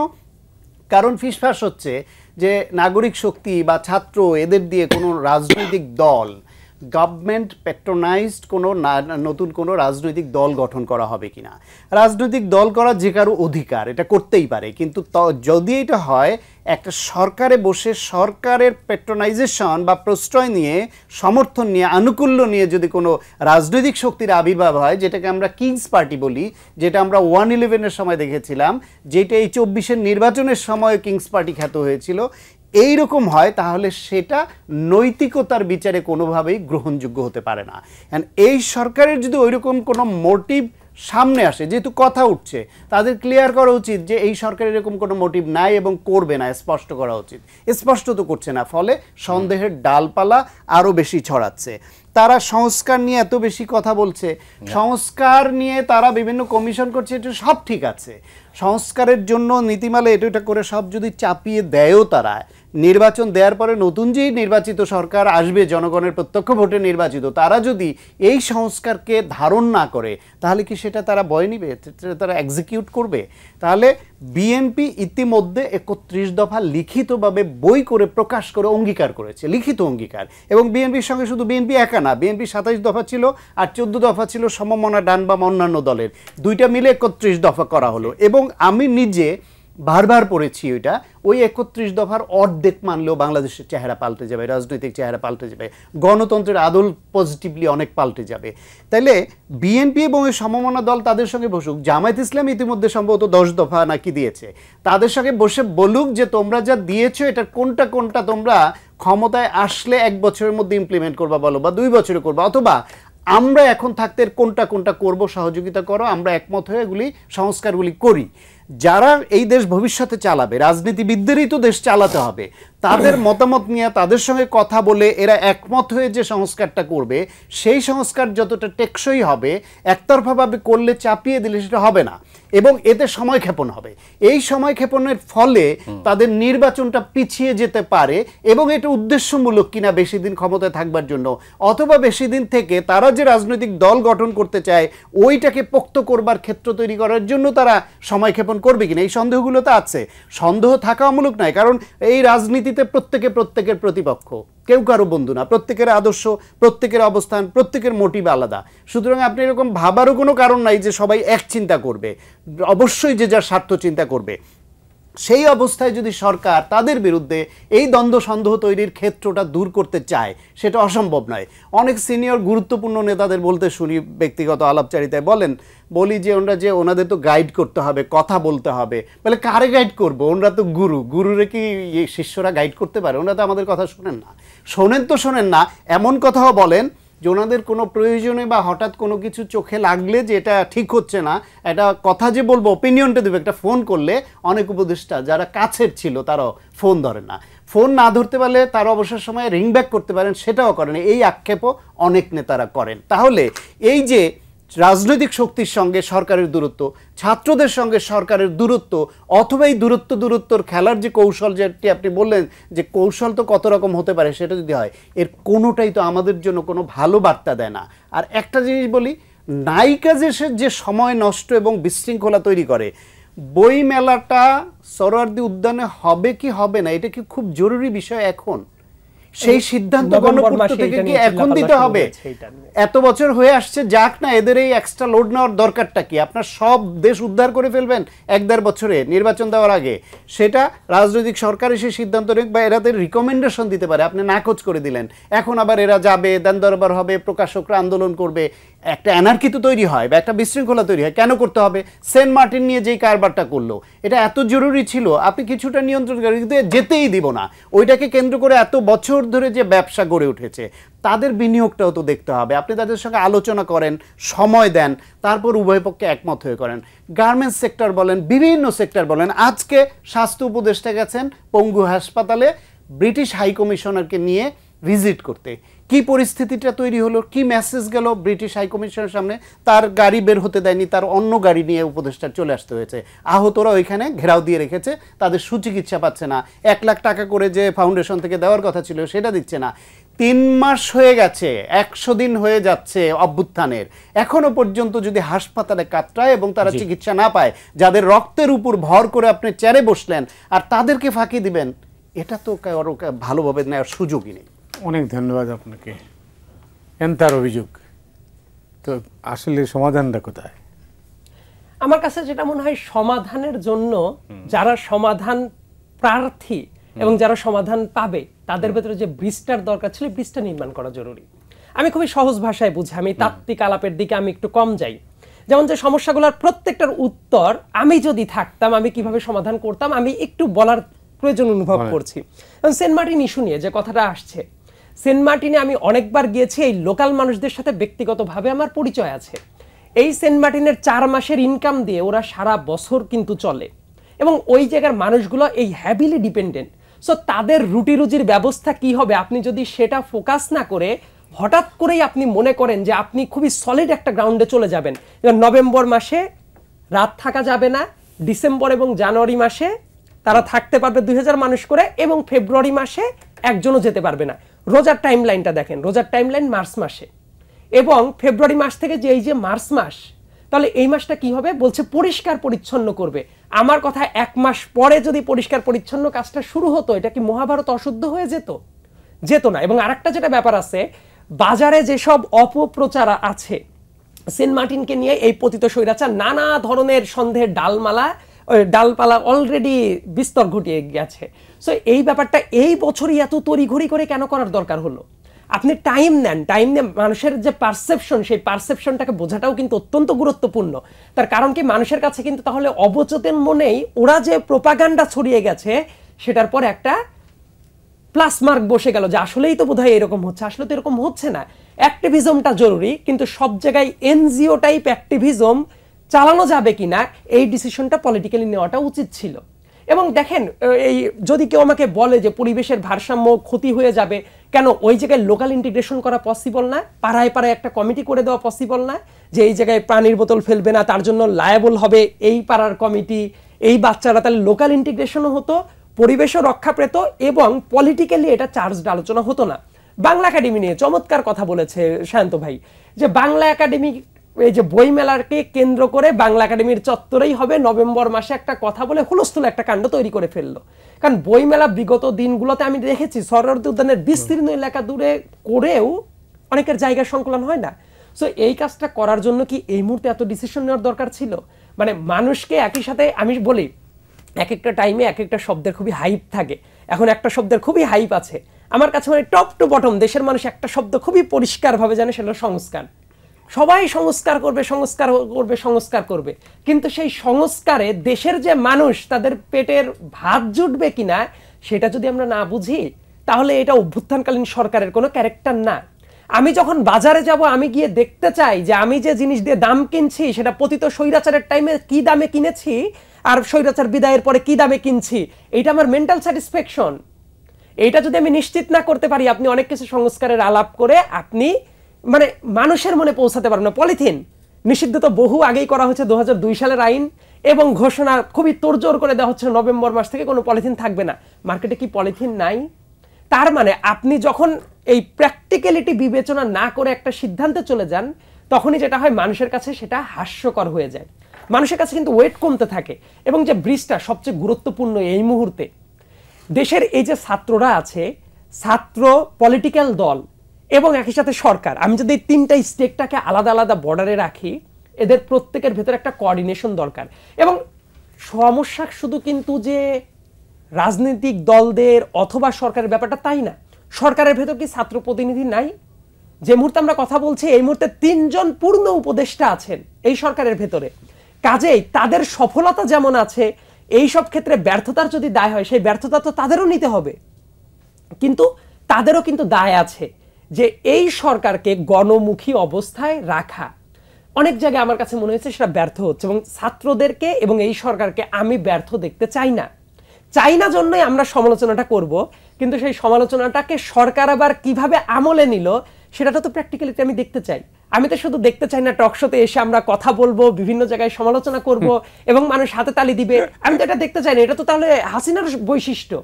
Speaker 2: কারণ ফিসফাস হচ্ছে যে নাগরিক শক্তি বা ছাত্র এদের দিয়ে কোনো রাজনৈতিক দল, গভর্নমেন্ট প্যাট্রোনাইজড কোনো নতুন কোনো রাজনৈতিক দল গঠন করা হবে কিনা। রাজনৈতিক দল করা যে কারো অধিকার, এটা করতেই পারে, কিন্তু যদি এটা হয় একটা সরকারে বসে সরকারের প্যাট্রোনাইজেশন বা প্রশ্রয় নিয়ে, সমর্থন নিয়ে, আনুকূল্য নিয়ে যদি কোনো রাজনৈতিক শক্তির আবির্ভাব হয়, যেটাকে আমরা কিংস পার্টি বলি, যেটা আমরা 111-এর সময় দেখেছিলাম, যেটা এই 24-এর নির্বাচনের সময় কিংস পার্টি খ্যাত হয়েছিল, এই রকম হয়, তাহলে সেটা নৈতিকতার বিচারে কোনোভাবেই গ্রহণযোগ্য হতে পারে না। এই সরকারের যদি ওইরকম কোনো মোটিভ সামনে আসে, যেহেতু কথা উঠছে, তাদের ক্লিয়ার করা উচিত যে এই সরকারের এরকম কোনো মোটিভ নাই এবং করবে না, স্পষ্ট করা উচিত। স্পষ্ট তো করছে না, ফলে সন্দেহের ডালপালা আরও বেশি ছড়াচ্ছে। তারা সংস্কার নিয়ে এত বেশি কথা বলছে, সংস্কার নিয়ে তারা বিভিন্ন কমিশন করছে, এটা সব ঠিক আছে। সংস্কারের জন্য নীতিমালা এটা করে সব যদি চাপিয়ে দেয়ও তারা, নির্বাচন দেওয়ার পরে নতুন যেই নির্বাচিত সরকার আসবে, জনগণের প্রত্যক্ষ ভোটে নির্বাচিত, তারা যদি এই সংস্কারকে ধারণ না করে, তাহলে কি সেটা তারা বয়ে নিবে, তারা এক্সিকিউট করবে? তাহলে বিএনপি ইতিমধ্যে 31 দফা লিখিতভাবে বই করে প্রকাশ করে অঙ্গীকার করেছে, লিখিত অঙ্গীকার। এবং বিএনপির সঙ্গে শুধু বিএনপি একা না, বিএনপি 27 দফা ছিল আর 14 দফা ছিল সমমনা ডান বাম অন্যান্য দলের, দুইটা মিলে 31 দফা করা হলো। এবং আমি নিজে বারবার পড়েছি ওইটা, ওই 31 দফার অর্ধেক মানলেও বাংলাদেশের চেহারা পাল্টে যাবে, রাজনৈতিক চেহারা পাল্টে যাবে, গণতন্ত্রের আদল পজিটিভলি অনেক পাল্টে যাবে। তাইলে বিএনপি এবং এই সমমনা দল তাদের সঙ্গে বসুক, জামায়াত ইসলাম ইতিমধ্যে সম্ভবত 10 দফা নাকি দিয়েছে, তাদের সঙ্গে বসে বলুক যে তোমরা যা দিয়েছো এটার কোনটা কোনটা তোমরা ক্ষমতায় আসলে 1 বছরের মধ্যে ইমপ্লিমেন্ট করবা বলো, বা 2 বছরে করবা, অথবা আমরা এখন থাকতে কোনটা কোনটা করব সহযোগিতা করো, আমরা একমত হয়ে এগুলি সংস্কারগুলি করি। যারা এই দেশ ভবিষ্যতে চালাবে, রাজনীতিবিদদেরই তো দেশ চালাতে হবে, তাদের মতামত নিয়ে তাদের সঙ্গে কথা বলে এরা একমত হয়ে যে সংস্কারটা করবে সেই সংস্কার যতটা টেকসই হবে, একতরফাভাবে করলে চাপিয়ে দিলে সেটা হবে না এবং এতে সময় ক্ষেপণ হবে। এই সময় ক্ষেপণের ফলে তাদের নির্বাচনটা পিছিয়ে যেতে পারে এবং এটা উদ্দেশ্যমূলক কিনা বেশি দিন ক্ষমতায় থাকবার জন্য, অথবা বেশি দিন থেকে তারা যে রাজনৈতিক দল গঠন করতে চায় ওইটাকে পোক্ত করবার ক্ষেত্র তৈরি করার জন্য তারা সময় ক্ষেপণ করবে কিনা, এই সন্দেহগুলো তো আছে। সন্দেহ থাকা অমূলক নয়, কারণ এই রাজনীতিতে প্রত্যেকের প্রতিপক্ষ, কেউ কারো বন্ধু না, প্রত্যেকের আদর্শ, প্রত্যেকের অবস্থান, প্রত্যেকের মোটিভ আলাদা। সুতরাং আপনি এরকম ভাবারও কোনো কারণ নাই যে সবাই এক চিন্তা করবে, অবশ্যই যে যার স্বার্থ চিন্তা করবে। সেই অবস্থায় যদি সরকার তাদের বিরুদ্ধে এই দ্বন্দ্ব সন্দেহ তৈরির ক্ষেত্রটা দূর করতে চায় সেটা অসম্ভব নয়। অনেক সিনিয়র গুরুত্বপূর্ণ নেতাদের বলতে শুনি, ব্যক্তিগত আলাপচারিতায় বলি যে ওনাদের তো গাইড করতে হবে, কথা বলতে হবে। বলে কারে গাইড করবো? ওনারা তো গুরুরে কি শিষ্যরা গাইড করতে পারে? ওনারা তো আমাদের কথা শোনেন না। শোনেন না এমন কথাও বলেন যে ওনাদের কোনো প্রয়োজনে বা হঠাৎ কোনো কিছু চোখে লাগলে যে এটা ঠিক হচ্ছে না, এটা কথা যে বলবো, অপিনিয়নটা দেবে, একটা ফোন করলে অনেক উপদেষ্টা যারা কাছের ছিল তারাও ফোন ধরেন না। ফোন না ধরতে পারলে তারা অবসর সময়ে রিং ব্যাক করতে পারেন, সেটাও করেন। এই আক্ষেপও অনেক নেতারা করেন। তাহলে এই যে রাজনৈতিক শক্তির সঙ্গে সরকারের দূরত্ব, ছাত্রদের সঙ্গে সরকারের দূরত্ব, অথবা এই দূরত্বর খেলার যে কৌশল, যেটি আপনি বললেন যে কৌশল তো কত রকম হতে পারে, সেটা যদি হয়, এর কোনোটাই তো আমাদের জন্য কোনো ভালো বার্তা দেয় না। আর একটা জিনিস বলি, নায়িকা যে সময় নষ্ট এবং বিশৃঙ্খলা তৈরি করে, বই মেলাটা সোহরাওয়ার্দী উদ্যানে হবে কি হবে না, এটা কি খুব জরুরি বিষয় এখন? সেই সিদ্ধান্ত গণপূর্ত থেকে কি এখন দিতে হবে? এত বছর হয়ে আসছে, যাক না, এদের এই এক্সট্রা লোড নেওয়ার দরকারটা কি? আপনার সব দেশ উদ্ধার করে ফেলবেন 1-1.5 বছরে নির্বাচন দেওয়ার আগে। সেটা রাজনৈতিক সরকার এসে সিদ্ধান্ত নেক বা এরাদের রিকমেন্ডেশন দিতে পারে, আপনি নাকচ করে দিলেন। এখন আবার এরা যাবে, দেন দরবার হবে, প্রকাশকরা আন্দোলন করবে, একটা অ্যানার্কি তো তৈরি হয় বা একটা বিশৃঙ্খলা তৈরি হয়। কেন করতে হবে? সেন্ট মার্টিন নিয়ে যেই কারবারটা করলো, এটা এত জরুরি ছিল, আপনি কিছুটা নিয়ন্ত্রণ করে যেতেই দিব না। ওইটাকে কেন্দ্র করে এত বছর ধরে যে ব্যবসা গড়ে উঠেছে, তাদের বিনিয়োগটাও তো দেখতে হবে। আপনি তাদের সঙ্গে আলোচনা করেন, সময় দেন, তারপর উভয় পক্ষে একমত হয়ে করেন। গার্মেন্টস সেক্টর বলেন, বিভিন্ন সেক্টর বলেন। আজকে স্বাস্থ্য উপদেষ্টা গেছেন পঙ্গু হাসপাতালে ব্রিটিশ হাই কমিশনারকে নিয়ে ভিজিট করতে। কি পরিস্থিতিটা তৈরি হলো, কি মেসেজ গেল ব্রিটিশ হাই কমিশনের সামনে? তার গাড়ি বের হতে দেয়নি, তার অন্য গাড়ি নিয়ে উপদেষ্টা চলে আসতে হয়েছে। আহতরা ওইখানে ঘেরাও দিয়ে রেখেছে, তাদের সুচিকিৎসা পাচ্ছে না। 1 লাখ টাকা করে যে ফাউন্ডেশন থেকে দেওয়ার কথা ছিল সেটা দিচ্ছে না। 3 মাস হয়ে গেছে, 100 দিন হয়ে যাচ্ছে অভ্যুত্থানের, এখনো পর্যন্ত যদি হাসপাতালে কাতরায় এবং তারা চিকিৎসা না পায়, যাদের রক্তের উপর ভর করে আপনি চেয়ারে বসলেন আর তাদেরকে ফাঁকি দিবেন, এটা তো ভালোভাবে নেওয়ার সুযোগই নেই।
Speaker 1: অনেক ধন্যবাদ আপনাকে। তার অভিযোগ তো আসলে সমাধানটা কোথায়?
Speaker 3: আমার কাছে যেটা মনে হয়, সমাধানের জন্য যারা সমাধান প্রার্থী এবং যারা সমাধান পাবে তাদের ভেতরে যে ব্রিজটার দরকার ছিল, ব্রিজটা নির্মাণ করা জরুরি। আমি খুবই সহজ ভাষায় বুঝি, আমি তাত্ত্বিক আলাপের দিকে আমি একটু কম যাই। যেমন যে সমস্যাগুলোর প্রত্যেকটার উত্তর আমি যদি থাকতাম, আমি কিভাবে সমাধান করতাম, আমি একটু বলার প্রয়োজন অনুভব করছি। সেন্ট মার্টিন ইস্যু নিয়ে যে কথাটা আসছে, সেন্ট মার্টিনে আমি অনেকবার গিয়েছি, এই লোকাল মানুষদের সাথে ব্যক্তিগতভাবে আমার পরিচয় আছে। এই সেন্ট মার্টিনের 4 মাসের ইনকাম দিয়ে ওরা সারা বছর কিন্তু চলে এবং ওই জায়গার মানুষগুলো এই হ্যাভিলি ডিপেন্ডেন্ট। সো তাদের রুটি রুজির ব্যবস্থা কি হবে, আপনি যদি সেটা ফোকাস না করে হঠাৎ করেই আপনি মনে করেন যে আপনি খুবই সলিড একটা গ্রাউন্ডে চলে যাবেন, নভেম্বর মাসে রাত থাকা যাবে না, ডিসেম্বর এবং জানুয়ারি মাসে তারা থাকতে পারবে 2000 মানুষ করে, এবং ফেব্রুয়ারি মাসে একজনও যেতে পারবে না। রোজার টাইম লাইনটা দেখেন, রোজার টাইম লাইন মার্চ মাসে, এবং ফেব্রুয়ারি মাস থেকে যে এই যে মার্চ মাস, তাহলে এই মাসটা কি হবে? বলছে পরিষ্কার পরিচ্ছন্ন করবে। আমার কথা, 1 মাস পরে যদি পরিষ্কার পরিচ্ছন্ন কাজটা শুরু হতো, এটা কি মহাভারত অশুদ্ধ হয়ে যেত? যেত না। এবং আরেকটা যেটা ব্যাপার আছে, বাজারে যেসব অপপ্রচার আছে সেন্ট মার্টিনকে নিয়ে, এই পতিত স্বৈরাচার নানা ধরনের সন্দেহের ডালপালা অলরেডি বিস্তর ঘটিয়ে গেছে। সো এই ব্যাপারটা এই বছরই এত তড়িঘড়ি করে কেন করার দরকার হলো? আপনি টাইম নেন, টাইম নিয়ে মানুষের যে পারসেপশন, সেই পারসেপশনটাকে বোঝাটাও কিন্তু অত্যন্ত গুরুত্বপূর্ণ। তার কারণ কি, মানুষের কাছে কিন্তু তাহলে অবচেতন মনেই ওরা যে প্রোপাগান্ডা ছড়িয়ে গেছে সেটার পর একটা প্লাস মার্ক বসে গেল যে আসলেই তো বোধহয় এরকম হচ্ছে। আসলে তো এরকম হচ্ছে না। অ্যাক্টিভিজমটা জরুরি, কিন্তু সব জায়গায় এনজিও টাইপ অ্যাক্টিভিজম চালানো যাবে কিনা এই ডিসিশনটা পলিটিক্যালি নেওয়াটা উচিত ছিল। এবং দেখেন এই যদি কেউ আমাকে বলে যে পরিবেশের ভারসাম্য ক্ষতি হয়ে যাবে, কেন ওই জায়গায় লোকাল ইন্টিগ্রেশন করা পসিবল না? পাড়ায় পাড়ায় একটা কমিটি করে দেওয়া পসিবল না যে এই জায়গায় পানির বোতল ফেলবে না, তার জন্য লায়াবল হবে এই পাড়ার কমিটি, এই বাচ্চারা? তাহলে লোকাল ইন্টিগ্রেশনও হতো, পরিবেশও রক্ষা পেত, এবং পলিটিক্যালি এটা চার্জড আলোচনা হতো না। বাংলা একাডেমি নিয়ে চমৎকার কথা বলেছে শান্ত ভাই, যে বাংলা একাডেমি এই যে বইমেলাকে কেন্দ্র করে বাংলা একাডেমির চত্বরেই হবে নভেম্বর মাসে একটা কথা বলে হুলস্থুল একটা কাণ্ড তৈরি করে ফেললো। কারণ বইমেলা বিগত দিনগুলোতে আমি দেখেছি সরোয়ার্দী উদ্যানের বিস্তীর্ণ এলাকা দূরে করেও অনেকের জায়গা সংকলন হয় না। সো এই কাজটা করার জন্য কি এই মুহূর্তে এত ডিসিশন নেওয়ার দরকার ছিল? মানে মানুষকে একই সাথে, আমি বলি এক একটা টাইমে এক একটা শব্দের খুবই হাইপ থাকে, এখন একটা শব্দের খুবই হাইপ আছে আমার কাছে, মানে টপ টু বটম দেশের মানুষ একটা শব্দ খুবই পরিষ্কারভাবে জানে, সেটা সংস্কার। সবাই সংস্কার করবে, সংস্কার করবে, সংস্কার করবে, কিন্তু সেই সংস্কারে দেশের যে মানুষ তাদের পেটের ভাত জুটবে কিনা সেটা যদি আমরা না বুঝি, তাহলে এটা অভ্যুত্থানকালীন সরকারের কোনো ক্যারেক্টার না। আমি যখন বাজারে যাব, আমি গিয়ে দেখতে চাই যে আমি যে জিনিস দিয়ে দাম কিনছি সেটা পতিত স্বৈরাচারের টাইমে কি দামে কিনেছি আর স্বৈরাচার বিদায়ের পরে কি দামে কিনছি, এটা আমার মেন্টাল স্যাটিসফ্যাকশন। এইটা যদি আমি নিশ্চিত না করতে পারি, আপনি অনেক কিছু সংস্কারের আলাপ করে আপনি মানে মানুষের মনে পৌঁছাতে পারবেন না। পলিথিন নিষিদ্ধ তো বহু আগেই করা হচ্ছে, 2002 সালের আইন, এবং ঘোষণা খুবই তোড়জোড় করে দেওয়া হচ্ছে নভেম্বর মাস থেকে কোনো পলিথিন থাকবে না। মার্কেটে কি পলিথিন নাই? তার মানে আপনি যখন এই প্র্যাকটিক্যালিটি বিবেচনা না করে একটা সিদ্ধান্তে চলে যান, তখনই যেটা হয় মানুষের কাছে সেটা হাস্যকর হয়ে যায়, মানুষের কাছে কিন্তু ওয়েট কমতে থাকে। এবং যে ব্রিজটা সবচেয়ে গুরুত্বপূর্ণ এই মুহূর্তে, দেশের এই যে ছাত্ররা আছে, ছাত্র, পলিটিক্যাল দল এবং একই সাথে সরকার, আমি যদি এই তিনটা স্টেকটাকে আলাদা আলাদা বর্ডারে রাখি, এদের প্রত্যেকের ভেতরে একটা কোঅর্ডিনেশন দরকার। এবং সমস্যা শুধু কিন্তু যে রাজনৈতিক দলদের অথবা সরকারের ব্যাপারটা তাই না, সরকারের ভেতর কি ছাত্র প্রতিনিধি নাই? যে মুহূর্তে আমরা কথা বলছি এই মুহূর্তে 3 জন পূর্ণ উপদেষ্টা আছেন এই সরকারের ভেতরে। কাজেই তাদের সফলতা যেমন আছে, এই সব ক্ষেত্রে ব্যর্থতার যদি দায় হয়, সেই ব্যর্থতা তো তাদেরও নিতে হবে, কিন্তু তাদেরও কিন্তু দায় আছে যে এই সরকারকে গণমুখী অবস্থায় রাখা। অনেক জায়গায় আমার কাছে মনে হয়েছে সেটা ব্যর্থ হচ্ছে, এবং ছাত্রদেরকে এবং এই সরকারকে আমি ব্যর্থ দেখতে চাই না। চাই না জন্যই আমরা সমালোচনাটা করব, কিন্তু সেই সমালোচনাটাকে সরকার আবার কিভাবে আমলে নিল সেটা তো প্র্যাকটিক্যালিটি আমি দেখতে চাই। আমি তো শুধু দেখতে চাই না টকশোতে এসে আমরা কথা বলবো, বিভিন্ন জায়গায় সমালোচনা করব এবং মানুষ হাতে তালি দিবে, আমি তো এটা দেখতে চাই না। এটা তো তাহলে হাসিনার বৈশিষ্ট্য।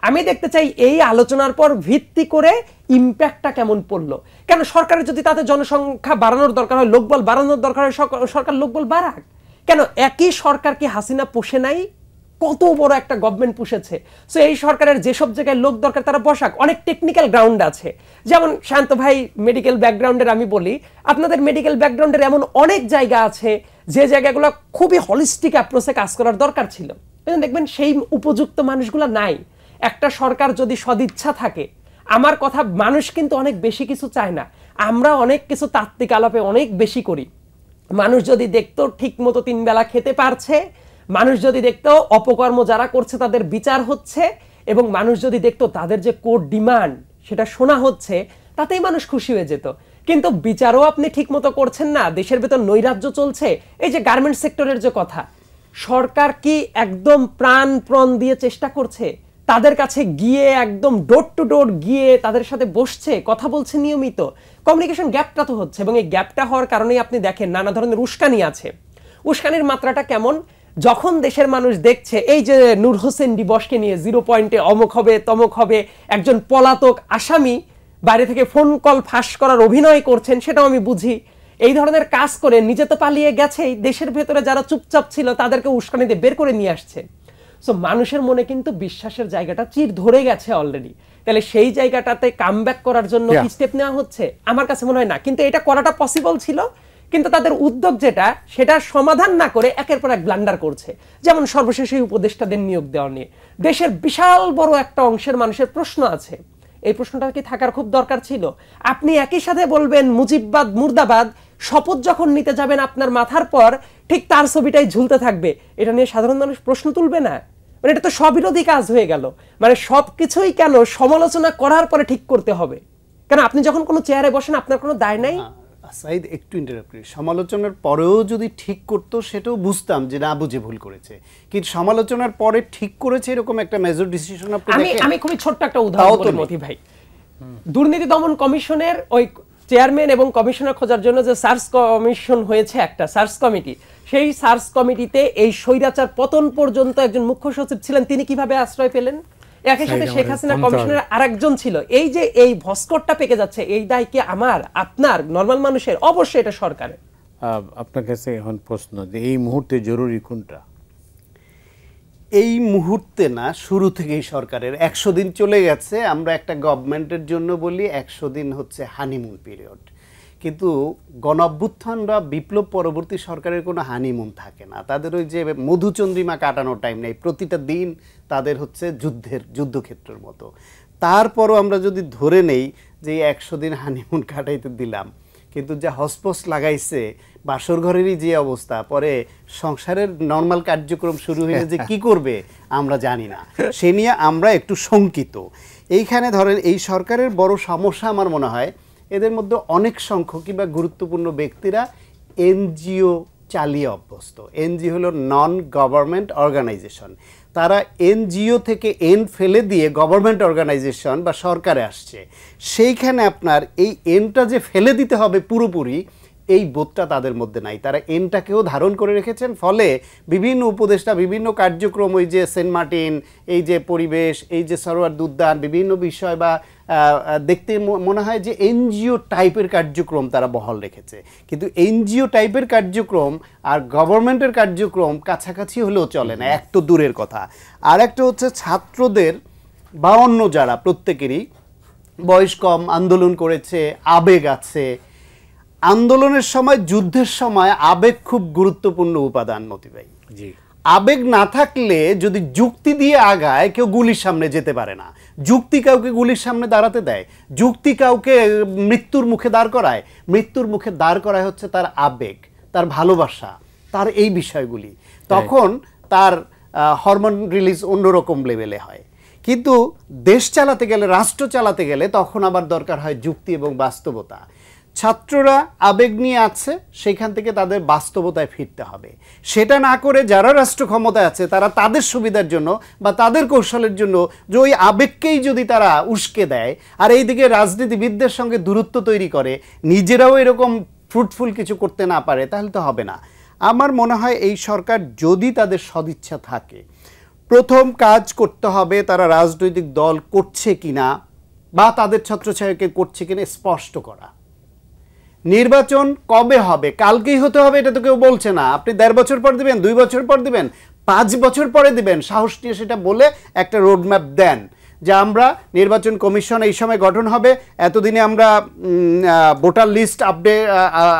Speaker 3: আমি দেখতে চাই এই আলোচনার পর ভিত্তি করে ইম্প্যাক্টটা কেমন পড়লো। কেন সরকারের যদি তাতে জনসংখ্যা বাড়ানোর দরকার হয়, লোকবল বাড়ানোর দরকার হয়, সরকার লোকবল বাড়াক। কেন একই সরকার কি হাসিনা পোষে নাই? কত বড় একটা গভর্নমেন্ট পুষেছে। সো এই সরকারের যেসব জায়গায় লোক দরকার তারা বসাক। অনেক টেকনিক্যাল গ্রাউন্ড আছে, যেমন শান্ত ভাই মেডিকেল ব্যাকগ্রাউন্ডের, আমি বলি আপনাদের মেডিকেল ব্যাকগ্রাউন্ডের এমন অনেক জায়গা আছে যে জায়গাগুলো খুবই হলিস্টিক অ্যাপ্রোচে কাজ করার দরকার ছিল, কিন্তু দেখবেন সেই উপযুক্ত মানুষগুলো নাই। একটা সরকার যদি সদিচ্ছা থাকে, আমার কথা, মানুষ কিন্তু অনেক বেশি কিছু চায় না, আমরা অনেক কিছু তাত্ত্বিক আলাপে অনেক বেশি করি। মানুষ যদি দেখতো ঠিক মতো 3 বেলা খেতে পারছে, মানুষ যদি দেখতো অপকর্ম যারা করছে তাদের বিচার হচ্ছে, এবং মানুষ যদি দেখতো তাদের যে কোড ডিমান্ড সেটা শোনা হচ্ছে, তাতেই মানুষ খুশি হয়ে যেত। কিন্তু বিচারও আপনি ঠিক মতো করছেন না, দেশের ভেতর নৈরাজ্য চলছে। এই যে গার্মেন্টস সেক্টরের যে কথা, সরকার কি একদম প্রাণ দিয়ে চেষ্টা করছে তাদের কাছে গিয়ে, একদম ডোর টু ডোর গিয়ে তাদের সাথে বসছে, কথা বলছে নিয়মিত? কমিউনিকেশন গ্যাপটা তো হচ্ছে, এবং এই গ্যাপটা হওয়ার কারণেই আপনি দেখেন নানা ধরনের উস্কানি আছে। উস্কানির মাত্রাটা কেমন? যখন দেশের মানুষ দেখছে এই যে নূর হোসেন দিবসকে নিয়ে 0 পয়েন্টে অমুক হবে তমুক হবে, একজন পলাতক আসামি বাইরে থেকে ফোন কল ফাঁস করার অভিনয় করছেন, সেটাও আমি বুঝি। এই ধরনের কাজ করে নিজে তো পালিয়ে গেছেই, দেশের ভেতরে যারা চুপচাপ ছিল তাদেরকে উস্কানি দিয়ে বের করে নিয়ে আসছে। সো মানুষের মনে কিন্তু বিশ্বাসের জায়গাটা চির ধরে গেছে অলরেডি। তাহলে সেই জায়গাটাতে কামব্যাক করার জন্য কি স্টেপ নেওয়া হচ্ছে? আমার কাছে মনে হয় না, কিন্তু এটা করাটা পসিবল ছিল। কিন্তু তাদের উদ্যোগ যেটা, সেটা সমাধান না করে একের পর এক ব্লান্ডার করছে। যেমন সর্বশেষ এই উপদেষ্টাদের নিয়োগ দেওয়া নিয়ে দেশের বিশাল বড় একটা অংশের মানুষের প্রশ্ন আছে, এই প্রশ্নটা কি থাকার খুব দরকার ছিল? আপনি একই সাথে বলবেন মুজিববাদ মুর্দাবাদ, শপথ যখন নিতে যাবেন আপনার মাথার পর ঠিক তার ছবিটাই ঝুলতে থাকবে, এটা নিয়ে সাধারণ মানুষ প্রশ্ন তুলবে না? মানে এটা তো স্ববিরোধী কাজ হয়ে গেল। মানে সবকিছুই কেন সমালোচনা করার পরে ঠিক করতে হবে? কেন আপনি যখন কোনো চেয়ারে বসেন আপনার কোনো দায় নাই?
Speaker 2: সাইদ একটু ইন্টারাপ্ট করি, সমালোচনার পরেও যদি ঠিক করতো সেটাও বুঝতাম যে না বুঝে ভুল করেছে, কিন্তু সমালোচনার পরে ঠিক করেছে এরকম একটা মেজর ডিসিশন আপনি দেখেন?
Speaker 3: আমি খুবই ছোট্ট একটা উদাহরণ বলি মতি ভাই। দুর্নীতি দমন কমিশনের ওই চেয়ারম্যান এবং কমিশনার খোঁজার জন্য যে সার্চ কমিশন হয়েছে, একটা সার্চ কমিটি, সেই সার্চ কমিটিতে এই স্বৈরাচার পতন পর্যন্ত একজন মুখ্য সচিব ছিলেন, তিনি কিভাবে আশ্রয় পেলেন? একই সাথে শেখ হাসিনা কমিশনের আরেকজন ছিল। এই যে এই ভস্কটটা পেকে যাচ্ছে, এই দায় কি আমার, আপনার, নরমাল মানুষের? অবশ্যই এটা সরকারের।
Speaker 1: আপনার কাছে এখন প্রশ্ন যে এই মুহূর্তে জরুরি কোনটা?
Speaker 2: এই মুহূর্তে না, শুরু থেকেই সরকারের 100 দিন চলে গেছে। আমরা একটা গভর্নমেন্টের জন্য বলি 100 দিন হচ্ছে হানিমুন পিরিয়ড, কিন্তু গণঅভ্যুত্থান বা বিপ্লব পরবর্তী সরকারের কোনো হানিমুন থাকে না। তাদের ওই যে মধুচন্দ্রিমা কাটানোর টাইম নেই, প্রতিটা দিন তাদের হচ্ছে যুদ্ধক্ষেত্রের মতো। তারপরও আমরা যদি ধরে নেই যে 100 দিন হানিমুন কাটাইতে দিলাম, কিন্তু যা হসপস লাগাইছে বাসর ঘরেরই যে অবস্থা, পরে সংসারের নর্মাল কার্যক্রম শুরু হয়ে যে কি করবে আমরা জানি না, সে নিয়ে আমরা একটু শঙ্কিত। এইখানে ধরেন এই সরকারের বড় সমস্যা আমার মনে হয় এদের মধ্যে অনেক সংখ্যক কিংবা গুরুত্বপূর্ণ ব্যক্তিরা এনজিও চালিয়ে অভ্যস্ত। এনজিও হলো নন গভর্নমেন্ট অর্গানাইজেশন। তারা এনজিও থেকে এন ফেলে দিয়ে গভর্নমেন্ট অর্গানাইজেশন বা সরকারে আসছে। সেইখানে আপনার এই এনটা যে ফেলে দিতে হবে পুরোপুরি, এই বোধটা তাদের মধ্যে নাই। তারা এনটাকেও ধারণ করে রেখেছেন, ফলে বিভিন্ন উপদেষ্টা বিভিন্ন কার্যক্রম, ওই যে সেন্ট মার্টিন, এই যে পরিবেশ, এই যে সরোয়ার উদ্যান, বিভিন্ন বিষয় বা দেখতে মনে হয় যে এনজিও টাইপের কার্যক্রম তারা বহাল রেখেছে। কিন্তু এনজিও টাইপের কার্যক্রম আর গভর্নমেন্টের কার্যক্রম কাছাকাছি হলেও চলে না, এক তো দূরের কথা। আর একটা হচ্ছে ছাত্রদের বা অন্য যারা, প্রত্যেকেরই বয়স কম, আন্দোলন করেছে, আবেগ আছে। আন্দোলনের সময়, যুদ্ধের সময় আবেগ খুব গুরুত্বপূর্ণ উপাদান মতি ভাই।
Speaker 1: জি,
Speaker 2: আবেগ না থাকলে যদি যুক্তি দিয়ে আগায়, কেউ গুলির সামনে যেতে পারে না। যুক্তি কাউকে গুলির সামনে দাঁড়াতে দেয়, যুক্তি কাউকে মৃত্যুর মুখে দাঁড় করায়। মৃত্যুর মুখে দাঁড় করায় হচ্ছে তার আবেগ, তার ভালোবাসা, তার এই বিষয়গুলি। তখন তার হরমোন রিলিজ অন্যরকম লেভেলে হয়। কিন্তু দেশ চালাতে গেলে, রাষ্ট্র চালাতে গেলে তখন আবার দরকার হয় যুক্তি এবং বাস্তবতা। ছাত্ররা আবেগ নিয়ে আছে, সেখান থেকে তাদের বাস্তবতায় ফিরতে হবে। সেটা না করে যারা রাষ্ট্র ক্ষমতায় আছে তারা তাদের সুবিধার জন্য বা তাদের কৌশলের জন্য যে ওই আবেগকেই যদি তারা উস্কে দেয় আর এইদিকে রাজনীতিবিদদের সঙ্গে দূরত্ব তৈরি করে, নিজেরাও এরকম ফ্রুটফুল কিছু করতে না পারে, তাহলে তো হবে না। আমার মনে হয় এই সরকার যদি তাদের সদিচ্ছা থাকে, প্রথম কাজ করতে হবে তারা রাজনৈতিক দল করছে কিনা বা তাদের ছত্রছায়াকে করছে কিনা স্পষ্ট করা। নির্বাচন কবে হবে? কালকেই হতে হবে এটা তো কেউ বলছে না। আপনি 1.5 বছর পর দিবেন, 2 বছর পর দিবেন, 5 বছর পরে দিবেন, সাহস নিয়ে সেটা বলে একটা রোডম্যাপ দেন যে আমরা নির্বাচন কমিশন এই সময় গঠন হবে, এতদিনে আমরা ভোটার লিস্ট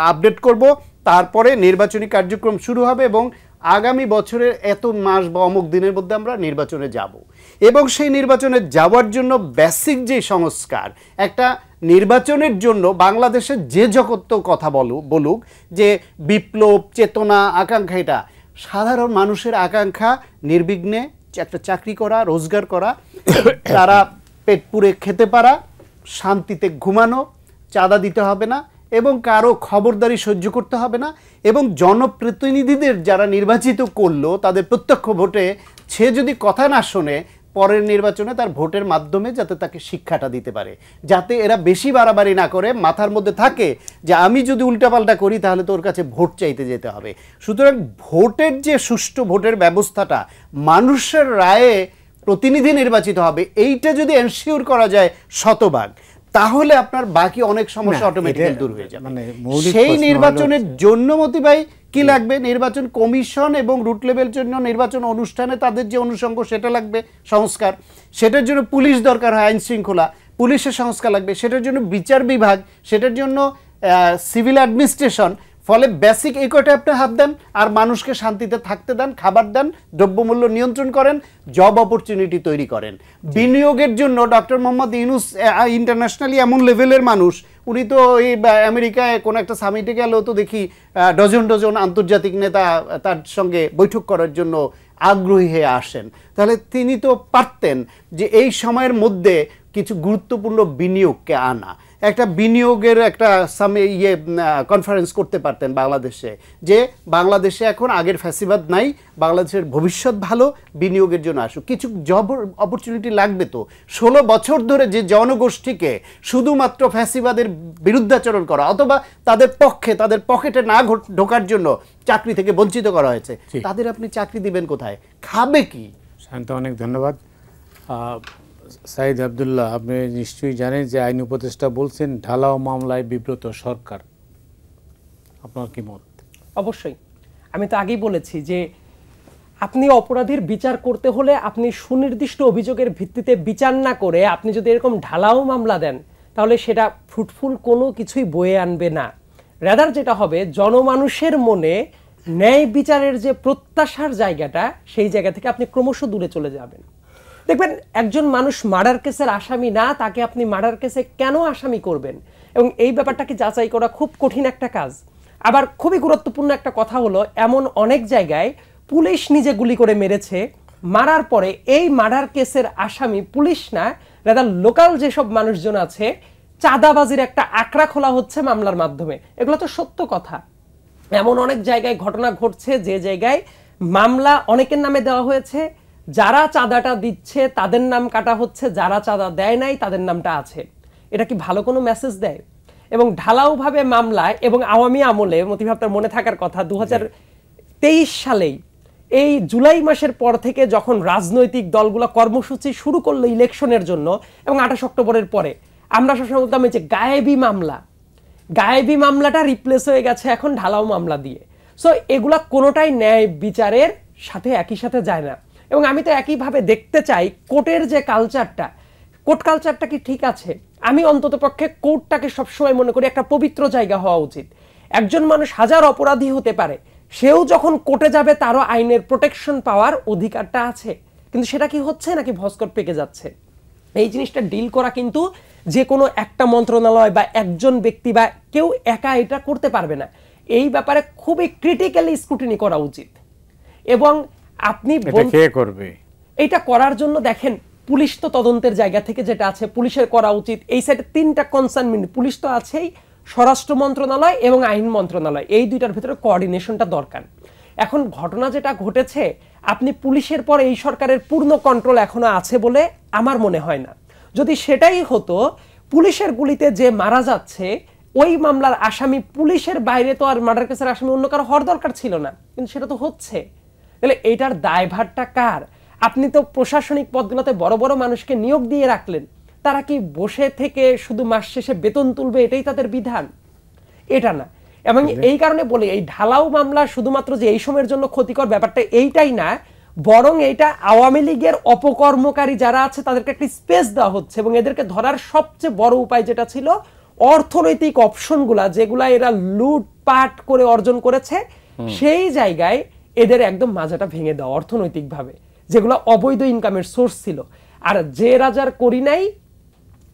Speaker 2: আপডেট করব, তারপরে নির্বাচনী কার্যক্রম শুরু হবে এবং আগামী বছরের এত মাস বা অমুক দিনের মধ্যে আমরা নির্বাচনে যাব। এবং সেই নির্বাচনে যাওয়ার জন্য বেসিক যে সংস্কার, একটা নির্বাচনের জন্য বাংলাদেশের যে জগৎ কথা বলুক যে বিপ্লব চেতনা আকাঙ্ক্ষা, এটা সাধারণ মানুষের আকাঙ্ক্ষা নির্বিঘ্নে একটা চাকরি করা, রোজগার করা, তারা পেট পুরে খেতে পারা, শান্তিতে ঘুমানো, চাঁদা দিতে হবে না এবং কারো খবরদারি সহ্য করতে হবে না। এবং জনপ্রতিনিধিদের যারা নির্বাচিত করলো তাদের প্রত্যক্ষ ভোটে সে যদি কথা না শোনে, পরের নির্বাচনে তার ভোটের মাধ্যমে যাতে তাকে শিক্ষাটা দিতে পারে, যাতে এরা বেশি বাড়াবাড়ি না করে, মাথার মধ্যে থাকে যে আমি যদি উল্টাপাল্টা করি তাহলে তোর কাছে ভোট চাইতে যেতে হবে। সুতরাং ভোটের যে সুষ্ঠু ভোটের ব্যবস্থাটা, মানুষের রায়ে প্রতিনিধি নির্বাচিত হবে, এইটা যদি এনশিওর করা যায় শতভাগ, তাহলে আপনার বাকি অনেক সমস্যা অটোমেটিক্যালি দূর হয়ে যাবে। সেই নির্বাচনের জন্য মতি ভাই কি লাগবে? নির্বাচন কমিশন এবং রুট লেভেল জন্য নির্বাচন অনুষ্ঠানে তাদের যে অনুষঙ্গ সেটা লাগবে সংস্কার। সেটার জন্য পুলিশ দরকার হয়, আইন শৃঙ্খলা, পুলিশের সংস্কার লাগবে। সেটার জন্য বিচার বিভাগ, সেটার জন্য সিভিল অ্যাডমিনিস্ট্রেশন। ফলে বেসিক এই কয়টা আপনি হাত দেন আর মানুষকে শান্তিতে থাকতে দেন, খাবার দেন, দ্রব্যমূল্য নিয়ন্ত্রণ করেন, জব অপরচুনিটি তৈরি করেন। বিনিয়োগের জন্য ডক্টর মোহাম্মদ ইউনূস ইন্টারন্যাশনালি এমন লেভেলের মানুষ, উনি তো এই আমেরিকায় কোনো একটা সামিটে গেলেও তো দেখি ডজন ডজন আন্তর্জাতিক নেতা তার সঙ্গে বৈঠক করার জন্য আগ্রহী হয়ে আসেন। তাহলে তিনি তো পারতেন যে এই সময়ের মধ্যে কিছু গুরুত্বপূর্ণ বিনিয়োগকে আনা, একটা বিনিয়োগের একটা কনফারেন্স করতে পারতেন বাংলাদেশে, যে বাংলাদেশে এখন আগের ফ্যাসিবাদ নাই, বাংলাদেশের ভবিষ্যৎ ভালো, বিনিয়োগের জন্য আসুক। কিছু জব অপরচুনিটি লাগবে তো। 16 বছর ধরে যে জনগোষ্ঠীকে শুধুমাত্র ফ্যাসিবাদের বিরুদ্ধাচরণ করা অথবা তাদের পক্ষে, তাদের পকেটে না ঢোকার জন্য চাকরি থেকে বঞ্চিত করা হয়েছে, তাদের আপনি চাকরি দিবেন কোথায়? খাবে কি?
Speaker 1: শান্ত, অনেক ধন্যবাদ। সাইদ আব্দুল্লাহ, আপনি নিশ্চয়ই জানেন যে আইন উপদেষ্টা বলছেন ঢালাও মামলায় বিব্রত সরকার, আপনার কি মত?
Speaker 3: অবশ্যই, আমি তো আগেই বলেছি যে আপনি অপরাধীর বিচার করতে হলে আপনি সুনির্দিষ্ট অভিযোগের ভিত্তিতে বিচার না করে আপনি যদি এরকম ঢালাও মামলা দেন, তাহলে সেটা ফ্রুটফুল কোনো কিছুই বয়ে আনবে না। রাদার যেটা হবে, জনমানুষের মনে ন্যায় বিচারের যে প্রত্যাশার জায়গাটা, সেই জায়গা থেকে আপনি ক্রমশ দূরে চলে যাবেন। দেখবেন, একজন মানুষ মার্ডার কেসের আসামি না, তাকে আপনি মার্ডার কেসে কেন আসামি করবেন, এবং এই ব্যাপারটাকে যাচাই করা খুব কঠিন একটা কাজ। আবার খুবই গুরুত্বপূর্ণ একটা কথা হলো, এমন অনেক জায়গায় পুলিশ নিজে গুলি করে মেরেছে, মারার পরে এই মার্ডার কেসের আসামি পুলিশ না, রাদার লোকাল যেসব মানুষজন আছে, চাঁদাবাজির একটা আঁকড়া খোলা হচ্ছে মামলার মাধ্যমে। এগুলো তো সত্য কথা। এমন অনেক জায়গায় ঘটনা ঘটছে যে জায়গায় মামলা অনেকের নামে দেওয়া হয়েছে, যারা চাঁদাটা দিচ্ছে তাদের নাম কাটা হচ্ছে, যারা চাঁদা দেয় নাই তাদের নামটা আছে। এটা কি ভালো কোনো মেসেজ দেয়? এবং ঢালাওভাবে মামলায়, এবং আওয়ামী আমলে মতিভ আপনার মনে থাকার কথা 2023 সালেই এই জুলাই মাসের পর থেকে যখন রাজনৈতিক দলগুলো কর্মসূচি শুরু করলো ইলেকশনের জন্য, এবং 28 অক্টোবরের পরে আমরা সবসময় বলতাম যে গায়েবী মামলাটা রিপ্লেস হয়ে গেছে এখন ঢালাও মামলা দিয়ে। সো এগুলা কোনোটাই ন্যায় বিচারের সাথে একই সাথে যায় না। এবং আমি তো একইভাবে দেখতে চাই কোর্টের যে কালচারটা, কোর্ট কালচারটা কি ঠিক আছে? আমি অন্ততপক্ষে কোর্টটাকে সবসময় মনে করি একটা পবিত্র জায়গা হওয়া উচিত। একজন মানুষ হাজার অপরাধী হতে পারে, সেও যখন কোর্টে যাবে তারও আইনের প্রোটেকশন পাওয়ার অধিকারটা আছে। কিন্তু সেটা কি হচ্ছে, নাকি ভস্কট পেকে যাচ্ছে? এই জিনিসটা ডিল করা কিন্তু যে কোনো একটা মন্ত্রণালয় বা একজন ব্যক্তি বা কেউ একা এটা করতে পারবে না। এই ব্যাপারে খুবই ক্রিটিক্যালি স্ক্রুটিনি করা উচিত। এবং আপনি
Speaker 1: করবে
Speaker 3: এটা করার জন্য দেখেন, পুলিশ তো তদন্তের জায়গা থেকে যেটা আছে পুলিশের করা উচিত। এই সাইডে তিনটা কনসার্ন, পুলিশ তো আছেই, স্বরাষ্ট্র মন্ত্রণালয় এবং আইন মন্ত্রণালয়, এই দুইটার ভিতরে কোঅর্ডিনেশনটা দরকার। এখন ঘটনা যেটা ঘটেছে, আপনি পুলিশের পর এই সরকারের পূর্ণ কন্ট্রোল এখনো আছে বলে আমার মনে হয় না। যদি সেটাই হতো, পুলিশের গুলিতে যে মারা যাচ্ছে ওই মামলার আসামি পুলিশের বাইরে তো আর মার্ডার কেসের আসামি অন্য কারো হওয়ার দরকার ছিল না, কিন্তু সেটা তো হচ্ছে। তাহলে এইটার দায়ভারটা কার? আপনি তো প্রশাসনিক পদগুলোতে বড় বড় মানুষকে নিয়োগ দিয়ে রাখলেন, তারা কি বসে থেকে শুধু মাস শেষে বেতন তুলবে এটাই তাদের বিধান? এটা না। এবং এই কারণে বলি, এই ঢালাও মামলা শুধুমাত্র যে এই সময়ের জন্য ক্ষতিকর ব্যাপারটা এইটাই না, বরং এটা আওয়ামী লীগের অপকর্মকারী যারা আছে তাদেরকে একটি স্পেস দেওয়া হচ্ছে। এবং এদেরকে ধরার সবচেয়ে বড় উপায় যেটা ছিল, অর্থনৈতিক অপশনগুলা যেগুলা এরা লুটপাট করে অর্জন করেছে, সেই জায়গায় এদের একদম মাজাটা ভেঙে দেওয়া অর্থনৈতিকভাবে, যেগুলো অবৈধ ইনকামের সোর্স ছিল। আর যে রাজার করি নাই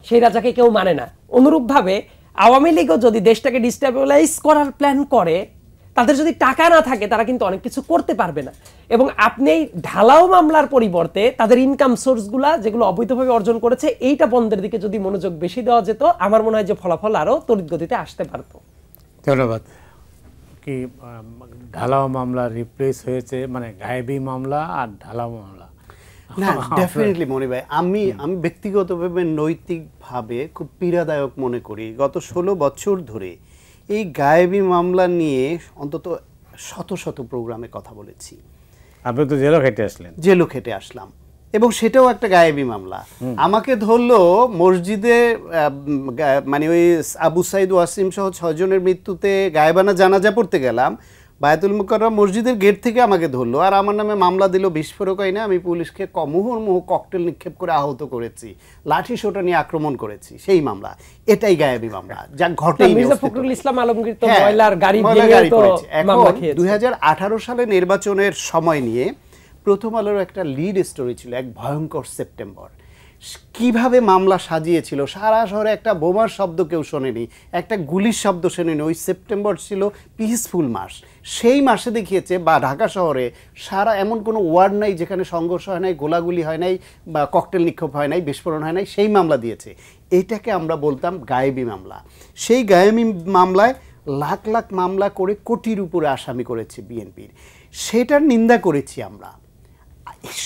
Speaker 3: সেই রাজাকে কেউ মানে না। অনুরূপভাবে আওয়ামী লীগও যদি দেশটাকে ডিস্টেবিলাইজ করার প্ল্যান করে, তাদের যদি টাকা না থাকে তারা কিন্তু অনেক কিছু করতে পারবে না। এবং আপনি এই ঢালাও মামলার পরিবর্তে তাদের ইনকাম সোর্সগুলা যেগুলো অবৈধভাবে অর্জন করেছে, এইটা বন্ধের দিকে যদি মনোযোগ বেশি দেওয়া যেত, আমার মনে হয় যে ফলাফল আরো তড়িৎ গতিতে আসতে পারত।
Speaker 1: ধন্যবাদ। কি ঢালাও মামলা রিপ্লেস হয়েছে, মানে গায়েবী মামলা আর ঢালাও মামলা?
Speaker 2: না, ডেফিনেটলি মনি ভাই, আমি ব্যক্তিগতভাবে নৈতিকভাবে খুব পীড়াদায়ক মনে করি। গত 16 বছর ধরে এই গায়েবী মামলা নিয়ে অন্তত শত শত প্রোগ্রামে কথা বলেছি।
Speaker 1: আপনি তো জেলও খেটে আসলাম,
Speaker 2: এবং সেটাও একটা গায়েবী মামলা। আমাকে ধরলো মসজিদে, মানে ওই আবু সাইদ ওয়াসিম সহ 6 জনের মৃত্যুতে গায়েবানা জানাজা পড়তে গেলাম, বায়তুল মুকাররম মসজিদের গেট থেকে আমাকে ধরলো, আর আমার নামে মামলা দিল বিস্ফোরক আইনে। আমি পুলিশকে মুহুর্মুহু ককটেল নিক্ষেপ করে আহত করেছি, লাঠি সোটা নিয়ে আক্রমণ করেছি, সেই মামলা। এটাই গায়েবী মামলা, যা ঘটেই।
Speaker 3: মির্জা ফখরুল ইসলাম আলমগীর তো ময়লার গাড়ি ভেঙে তো মামলা খেয়েছে।
Speaker 2: 2018 সালে নির্বাচনের সময় নিয়ে প্রথম আলোর একটা লিড স্টোরি ছিল, এক ভয়ঙ্কর সেপ্টেম্বর। কিভাবে মামলা সাজিয়েছিল। সারা শহরে একটা বোমার শব্দ কেউ শোনেনি, একটা গুলির শব্দ শোনেনি। ওই সেপ্টেম্বর ছিল পিসফুল মাস, সেই মাসে দেখিয়েছে বা ঢাকা শহরে সারা এমন কোনো ওয়ার্ড নাই যেখানে সংঘর্ষ হয় নাই, গোলাগুলি হয় নাই, বা ককটেল নিক্ষেপ হয় নাই, বিস্ফোরণ হয় নাই, সেই মামলা দিয়েছে। এটাকে আমরা বলতাম গায়েবী মামলা। সেই গায়েবী মামলায় লাখ লাখ মামলা করে কোটির উপরে আসামি করেছে বিএনপির, সেটার নিন্দা করেছি আমরা।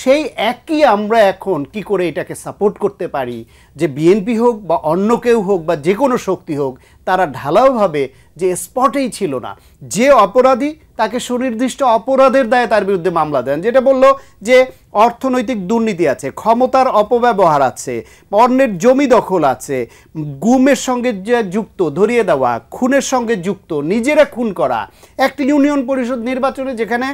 Speaker 2: সেই একই আমরা এখন কি করে এটাকে সাপোর্ট করতে পারি যে বিএনপি হোক বা অন্য কেউ হোক বা যে কোনো শক্তি হোক, তারা ঢালাওভাবে যে স্পটেই ছিল না, যে অপরাধী তাকে সুনির্দিষ্ট অপরাধের দায়ে তার বিরুদ্ধে মামলা দেন। যেটা বললো যে অর্থনৈতিক দুর্নীতি আছে, ক্ষমতার অপব্যবহার আছে, অন্যের জমি দখল আছে, গুমের সঙ্গে যে যুক্ত, ধরিয়ে দেওয়া, খুনের সঙ্গে যুক্ত, নিজেরা খুন করা। একটি ইউনিয়ন পরিষদ নির্বাচনে যেখানে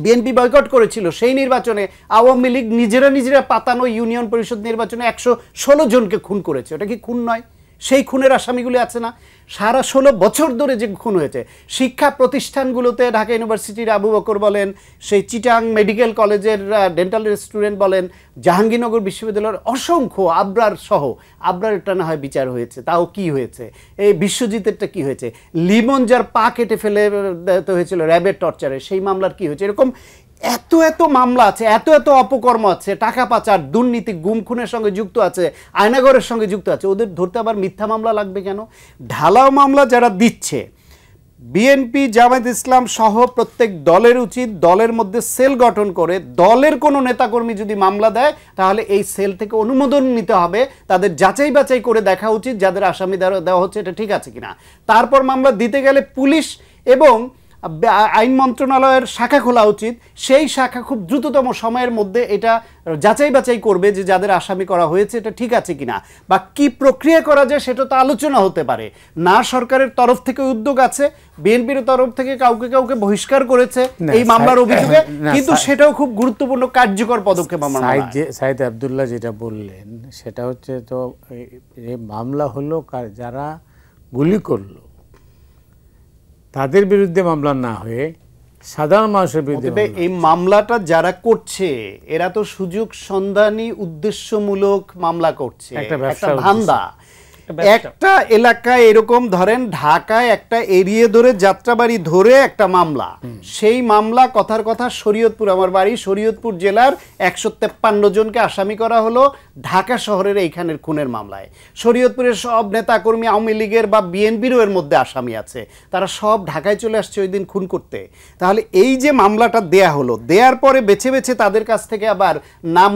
Speaker 2: বিএনপি বয়কট করেছিল, সেই নির্বাচনে আওয়ামী লীগ নিজেরা পাতানো ইউনিয়ন পরিষদ নির্বাচনে 116 জনকে খুন করেছে। ওটা কি খুন নয়? সেই খুনের আসামিগুলি আছে না? সারা 16 বছর ধরে যে খুন হয়েছে শিক্ষা প্রতিষ্ঠানগুলোতে, ঢাকা ইউনিভার্সিটির আবু বকর বলেন, সেই চিটাং মেডিকেল কলেজের ডেন্টাল স্টুডেন্ট বলেন, জাহাঙ্গীরনগর বিশ্ববিদ্যালয়ের অসংখ্য, আবরার সহ, আবরারটা না হয় বিচার হয়েছে, তাও কি হয়েছে? এই বিশ্বজিতেরটা কি হয়েছে? লিমন যার পা কেটে ফেলে হয়েছিল র্যাবের টর্চারে, সেই মামলার কি হয়েছে? এরকম এত এত মামলা আছে, এত এত অপকর্ম আছে, টাকা পাচার, দুর্নীতি, গুম খুনের সঙ্গে যুক্ত আছে, আয়নাগরের সঙ্গে যুক্ত আছে। ওদের ধরতে আবার মিথ্যা মামলা লাগবে কেন? ঢালাও মামলা যারা দিচ্ছে, বিএনপি, জামায়াত ইসলাম সহ প্রত্যেক দলের উচিত দলের মধ্যে সেল গঠন করে, দলের কোনো নেতাকর্মী যদি মামলা দেয় তাহলে এই সেল থেকে অনুমোদন নিতে হবে, তাদের যাচাই বাছাই করে দেখা উচিত যাদের আসামি দেওয়া হচ্ছে এটা ঠিক আছে কিনা। তারপর মামলা দিতে গেলে পুলিশ এবং আইন মন্ত্রণালয়ের শাখা খোলা উচিত। সেই শাখা খুব দ্রুততম সময়ের মধ্যে এটা যাচাই বাছাই করবে যে যাদের আসামি করা হয়েছে এটা ঠিক আছে কিনা, বা কি প্রক্রিয়া করা যায় সেটা তো আলোচনা হতে পারে। না সরকারের তরফ থেকে উদ্যোগ আছে, বিএনপির তরফ থেকে কাউকে কাউকে বহিষ্কার করেছে এই মামলার অভিযোগে, কিন্তু সেটাও খুব গুরুত্বপূর্ণ কার্যকর পদক্ষেপ।
Speaker 1: সাইদ আব্দুল্লাহ যেটা বললেন সেটা হচ্ছে, তো এই মামলা হলো যারা গুলি করলো তাদের বিরুদ্ধে মামলা না হয়ে সাধারণ মানুষের বিরুদ্ধে।
Speaker 2: এই মামলাটা যারা করছে এরা তো সুযোগ সন্ধানী উদ্দেশ্যমূলক মামলা করছে, একটা ধান্দা। একটা এলাকায় এরকম ধরেন ঢাকায় একটা এরিয়া ধরে যাত্রাবাড়ি ধরে একটা মামলা, সেই মামলা কথার কথা শরীয়তপুর, আমার বাড়ি শরীয়তপুর জেলার 153 জনকে আসামি করা হলো ঢাকা শহরের এইখানের খুনের মামলায়। শরীয়তপুরের সব নেতাকর্মী আওয়ামী লীগের বা বিএনপিরও এর মধ্যে আসামি আছে, তারা সব ঢাকায় চলে আসছে ওই দিন খুন করতে। তাহলে এই যে মামলাটা দেয়া হলো, দেওয়ার পরে বেছে বেছে তাদের কাছ থেকে আবার নাম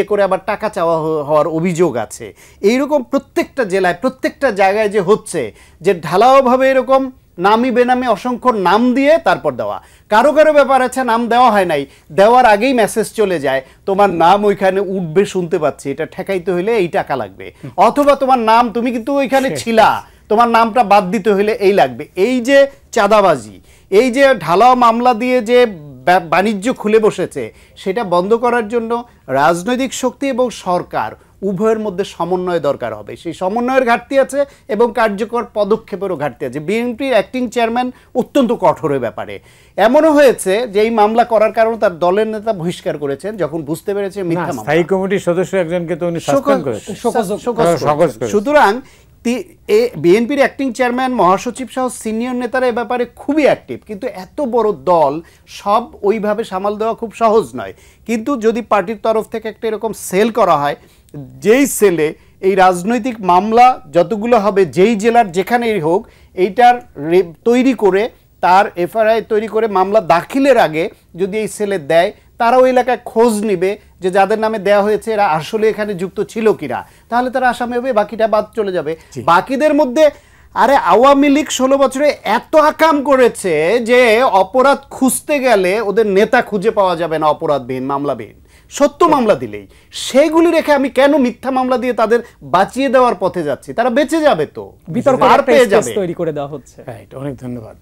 Speaker 2: করে আবার টাকা চাওয়া হওয়ার অভিযোগ আছে। এইরকম প্রত্যেকটা জেলায় প্রত্যেকটা জায়গায় যে হচ্ছে, যে ঢালাওভাবে এরকম নামি বেনামি অসংখ্য নাম দিয়ে তারপর দেওয়া। কারো কারো ব্যাপার আছে নাম দেওয়া হয় নাই, দেওয়ার আগেই মেসেজ চলে যায় তোমার নাম ওইখানে উঠবে শুনতে পাচ্ছি, এটা ঠেকাইতে হইলে এই টাকা লাগবে, অথবা তোমার নাম তুমি কিন্তু ওইখানে ছিলা, তোমার নামটা বাদ দিতে হইলে এই লাগবে। এই যে চাঁদাবাজি, এই যে ঢালাও মামলা দিয়ে যে বাণিজ্য খুলে বসেছে, সেটা বন্ধ করার জন্য রাজনৈতিক শক্তি এবং সরকার উভয়ের মধ্যে সমন্বয় দরকার হবে। সেই সমন্বয়ের ঘাটতি আছে এবং কার্যকর পদক্ষেপেরও ঘাটতি আছে। বিএনপির অ্যাক্টিং চেয়ারম্যান অত্যন্ত কঠোরের ব্যাপারে, এমনও হয়েছে যে এই মামলা করার কারণে তার দলের নেতা বহিষ্কার করেছেন যখন বুঝতে পেরেছে মিথ্যা মামলা।
Speaker 1: স্থায়ী কমিটির সদস্য একজনকে তো উনি সাসপেন্ড করেছেন।
Speaker 2: সুতরাং বিএনপির অ্যাক্টিং চেয়ারম্যান, মহাসচিব সহ সিনিয়র নেতারা এ ব্যাপারে খুবই অ্যাক্টিভ, কিন্তু এত বড় দল সব ওইভাবে সামাল দেওয়া খুব সহজ নয়। কিন্তু যদি পার্টির তরফ থেকে একটা এরকম সেল করা হয়, যেই সেলে এই রাজনৈতিক মামলা যতগুলো হবে যেই জেলার যেখানেই হোক, এইটার তৈরি করে তার এফআইআর তৈরি করে মামলা দাখিলের আগে যদি এই সেলে দেয়, তারা ওই এলাকায় খোঁজ নিবে যে যাদের নামে দেওয়া হয়েছে এরা আসলে এখানে যুক্ত ছিল কিনা, তাহলে তারা আসামি হবে, বাকিটা বাদ চলে যাবে। বাকিদের মধ্যে আরে আওয়ামী লীগ 16 বছরে এত আকাম করেছে যে অপরাধ খুঁজতে গেলে ওদের নেতা খুঁজে পাওয়া যাবে না অপরাধবিহীন, মামলাবিহীন। সত্য মামলা দিলেই সেগুলি রেখে আমি কেন মিথ্যা মামলা দিয়ে তাদের বাঁচিয়ে দেওয়ার পথে যাচ্ছি? তারা বেঁচে যাবে তো,
Speaker 3: বিতর্ক তৈরি করে দেওয়া হচ্ছে।
Speaker 1: অনেক ধন্যবাদ।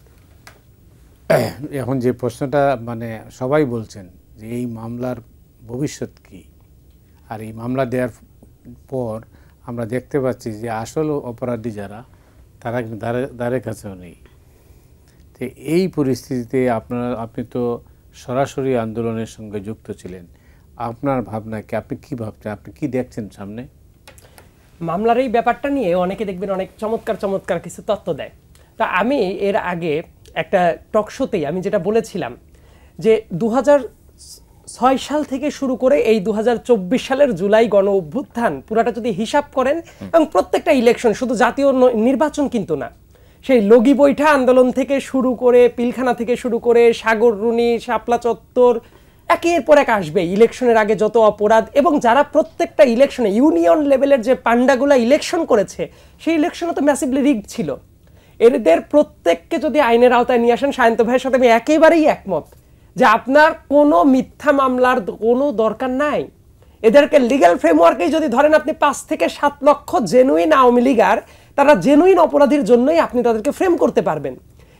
Speaker 1: এখন যে প্রশ্নটা মানে সবাই বলছেন যে এই মামলার ভবিষ্যৎ কি, আর এই মামলা দেওয়ার পর আমরা দেখতে পাচ্ছি যে আসল অপরাধী যারা তারা কিন্তু দ্বারের কাছেও নেই। তো এই পরিস্থিতিতে আপনি তো সরাসরি আন্দোলনের সঙ্গে যুক্ত ছিলেন, আপনার ভাবনায় কি, আপনি কি ভাবছেন, আপনি কি দেখছেন সামনে?
Speaker 3: মামলার এই ব্যাপারটা নিয়ে অনেকে দেখবেন অনেক চমৎকার চমৎকার কিছু তথ্য দেয়। তা আমি এর আগে একটা টক শোতেই আমি যেটা বলেছিলাম যে 2006 সাল থেকে শুরু করে এই 2024 সালের জুলাই গণ অভ্যুত্থান পুরাটা যদি হিসাব করেন, এবং প্রত্যেকটা ইলেকশন, শুধু জাতীয় নির্বাচন কিন্তু না, সেই লগি বৈঠা আন্দোলন থেকে শুরু করে, পিলখানা থেকে শুরু করে, সাগররুনি, শাপলা চত্বর, একের পর এক আসবে ইলেকশনের আগে যত অপরাধ, এবং যারা প্রত্যেকটা ইলেকশনে ইউনিয়ন লেভেলের যে পান্ডাগুলা ইলেকশন করেছে, সেই ইলেকশনও তো ম্যাসিভলি রিগড ছিল। এদের প্রত্যেককে যদি আইনের আওতায় নিয়ে আসেন, সায়ন্ত ভাইয়ের সাথে আমি একেবারেই একমত যে আপনার কোনো মিথ্যা মামলার কোনো দরকার নাই। এদেরকে লিগ্যাল ফ্রেমওয়ার্কেই যদি ধরেন আপনি 5 থেকে 7 লক্ষ জেনুইন আওয়ামী লীগার, তারা জেনুইন অপরাধীর জন্যই আপনি তাদেরকে ফ্রেম করতে পারবেন।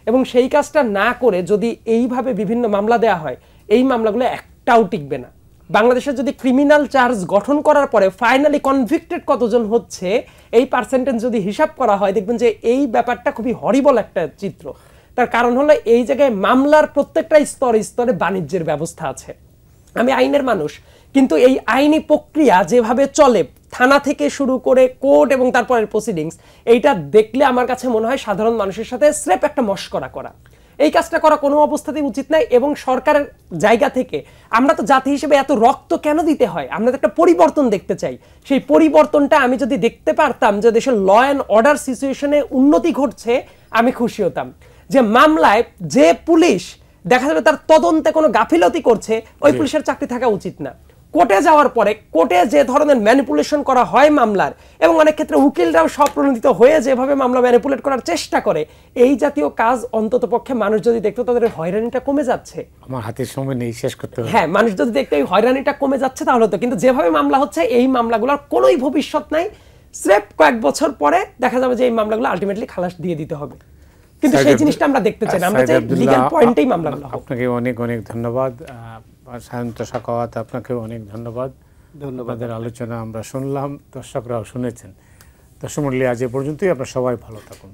Speaker 3: এবং সেই কাজটা না করে যদি এইভাবে বিভিন্ন মামলা দেয়া হয়, এই মামলাগুলো একটাও টিকবে না। বাংলাদেশের যদি ক্রিমিনাল চার্জ গঠন করার পরে ফাইনালি কনভিক্টেড কতজন হচ্ছে, এই পার্সেন্টেজ যদি হিসাব করা হয়, দেখবেন যে এই ব্যাপারটা খুবই হরিবল একটা চিত্র। তার কারণ হলো এই জায়গায় মামলার প্রত্যেকটা স্তরে স্তরে বাণিজ্যের ব্যবস্থা আছে। আমি আইনের মানুষ, কিন্তু এই আইনি প্রক্রিয়া যেভাবে চলে, থানা থেকে শুরু করে কোর্ট এবং তারপরের প্রসিডিংস, এইটা দেখলে আমার কাছে মনে হয় সাধারণ মানুষের সাথে স্রেফ একটা মশকরা করা। এই কাজটা করা কোনো অবস্থাতেই উচিত নয়। এবং সরকারের জায়গা থেকে আমরা তো জাতি হিসেবে এত রক্ত কেন দিতে হয়? আমরা তো একটা পরিবর্তন দেখতে চাই। সেই পরিবর্তনটা আমি যদি দেখতে পারতাম যে দেশের ল অ্যান্ড অর্ডার সিচুয়েশনে উন্নতি ঘটছে, আমি খুশি হতাম। যে মামলায় যে পুলিশ দেখা যাবে তার তদন্তে কোনো গাফিলতি করছে, ওই পুলিশের চাকরি থাকা উচিত না। কোর্টে যাওয়ার পরে কোর্টে যে ধরনের ম্যানিপুলেশন করা হয় মামলার, এবং অনেক ক্ষেত্রে উকিলরাও স্বপ্রণোদিত হয়ে যেভাবে মামলা ম্যানিপুলেট করার চেষ্টা করে, এই জাতীয় কাজ অন্তত পক্ষে মানুষ যদি দেখতো, তাদের হয়রানিটা কমে যাচ্ছে।
Speaker 1: আমার হাতের সময় নেই, শেষ করতে হবে।
Speaker 3: হ্যাঁ, মানুষ যদি দেখতো এই হয়রানিটা কমে যাচ্ছে তাহলে তো। কিন্তু যেভাবে মামলা হচ্ছে, এই মামলাগুলোর কোনোই ভবিষ্যৎ নাই। স্রেফ কয়েক বছর পরে দেখা যাবে যে এই মামলাগুলো আলটিমেটলি খালাস দিয়ে দিতে হবে। কিন্তু সেই জিনিসটা আমরা দেখতে চাই না। আমরা চাই লিগ্যাল পয়েন্টেই মামলাগুলো হোক।
Speaker 1: আপনাকে অনেক অনেক ধন্যবাদ। সায়ন্ত সাখাওয়াত, আপনাকেও অনেক ধন্যবাদ। আপনাদের আলোচনা আমরা শুনলাম, দর্শকরাও শুনেছেন। দর্শক মণ্ডলী, আজ এ পর্যন্তই। আপনারা সবাই ভালো থাকুন।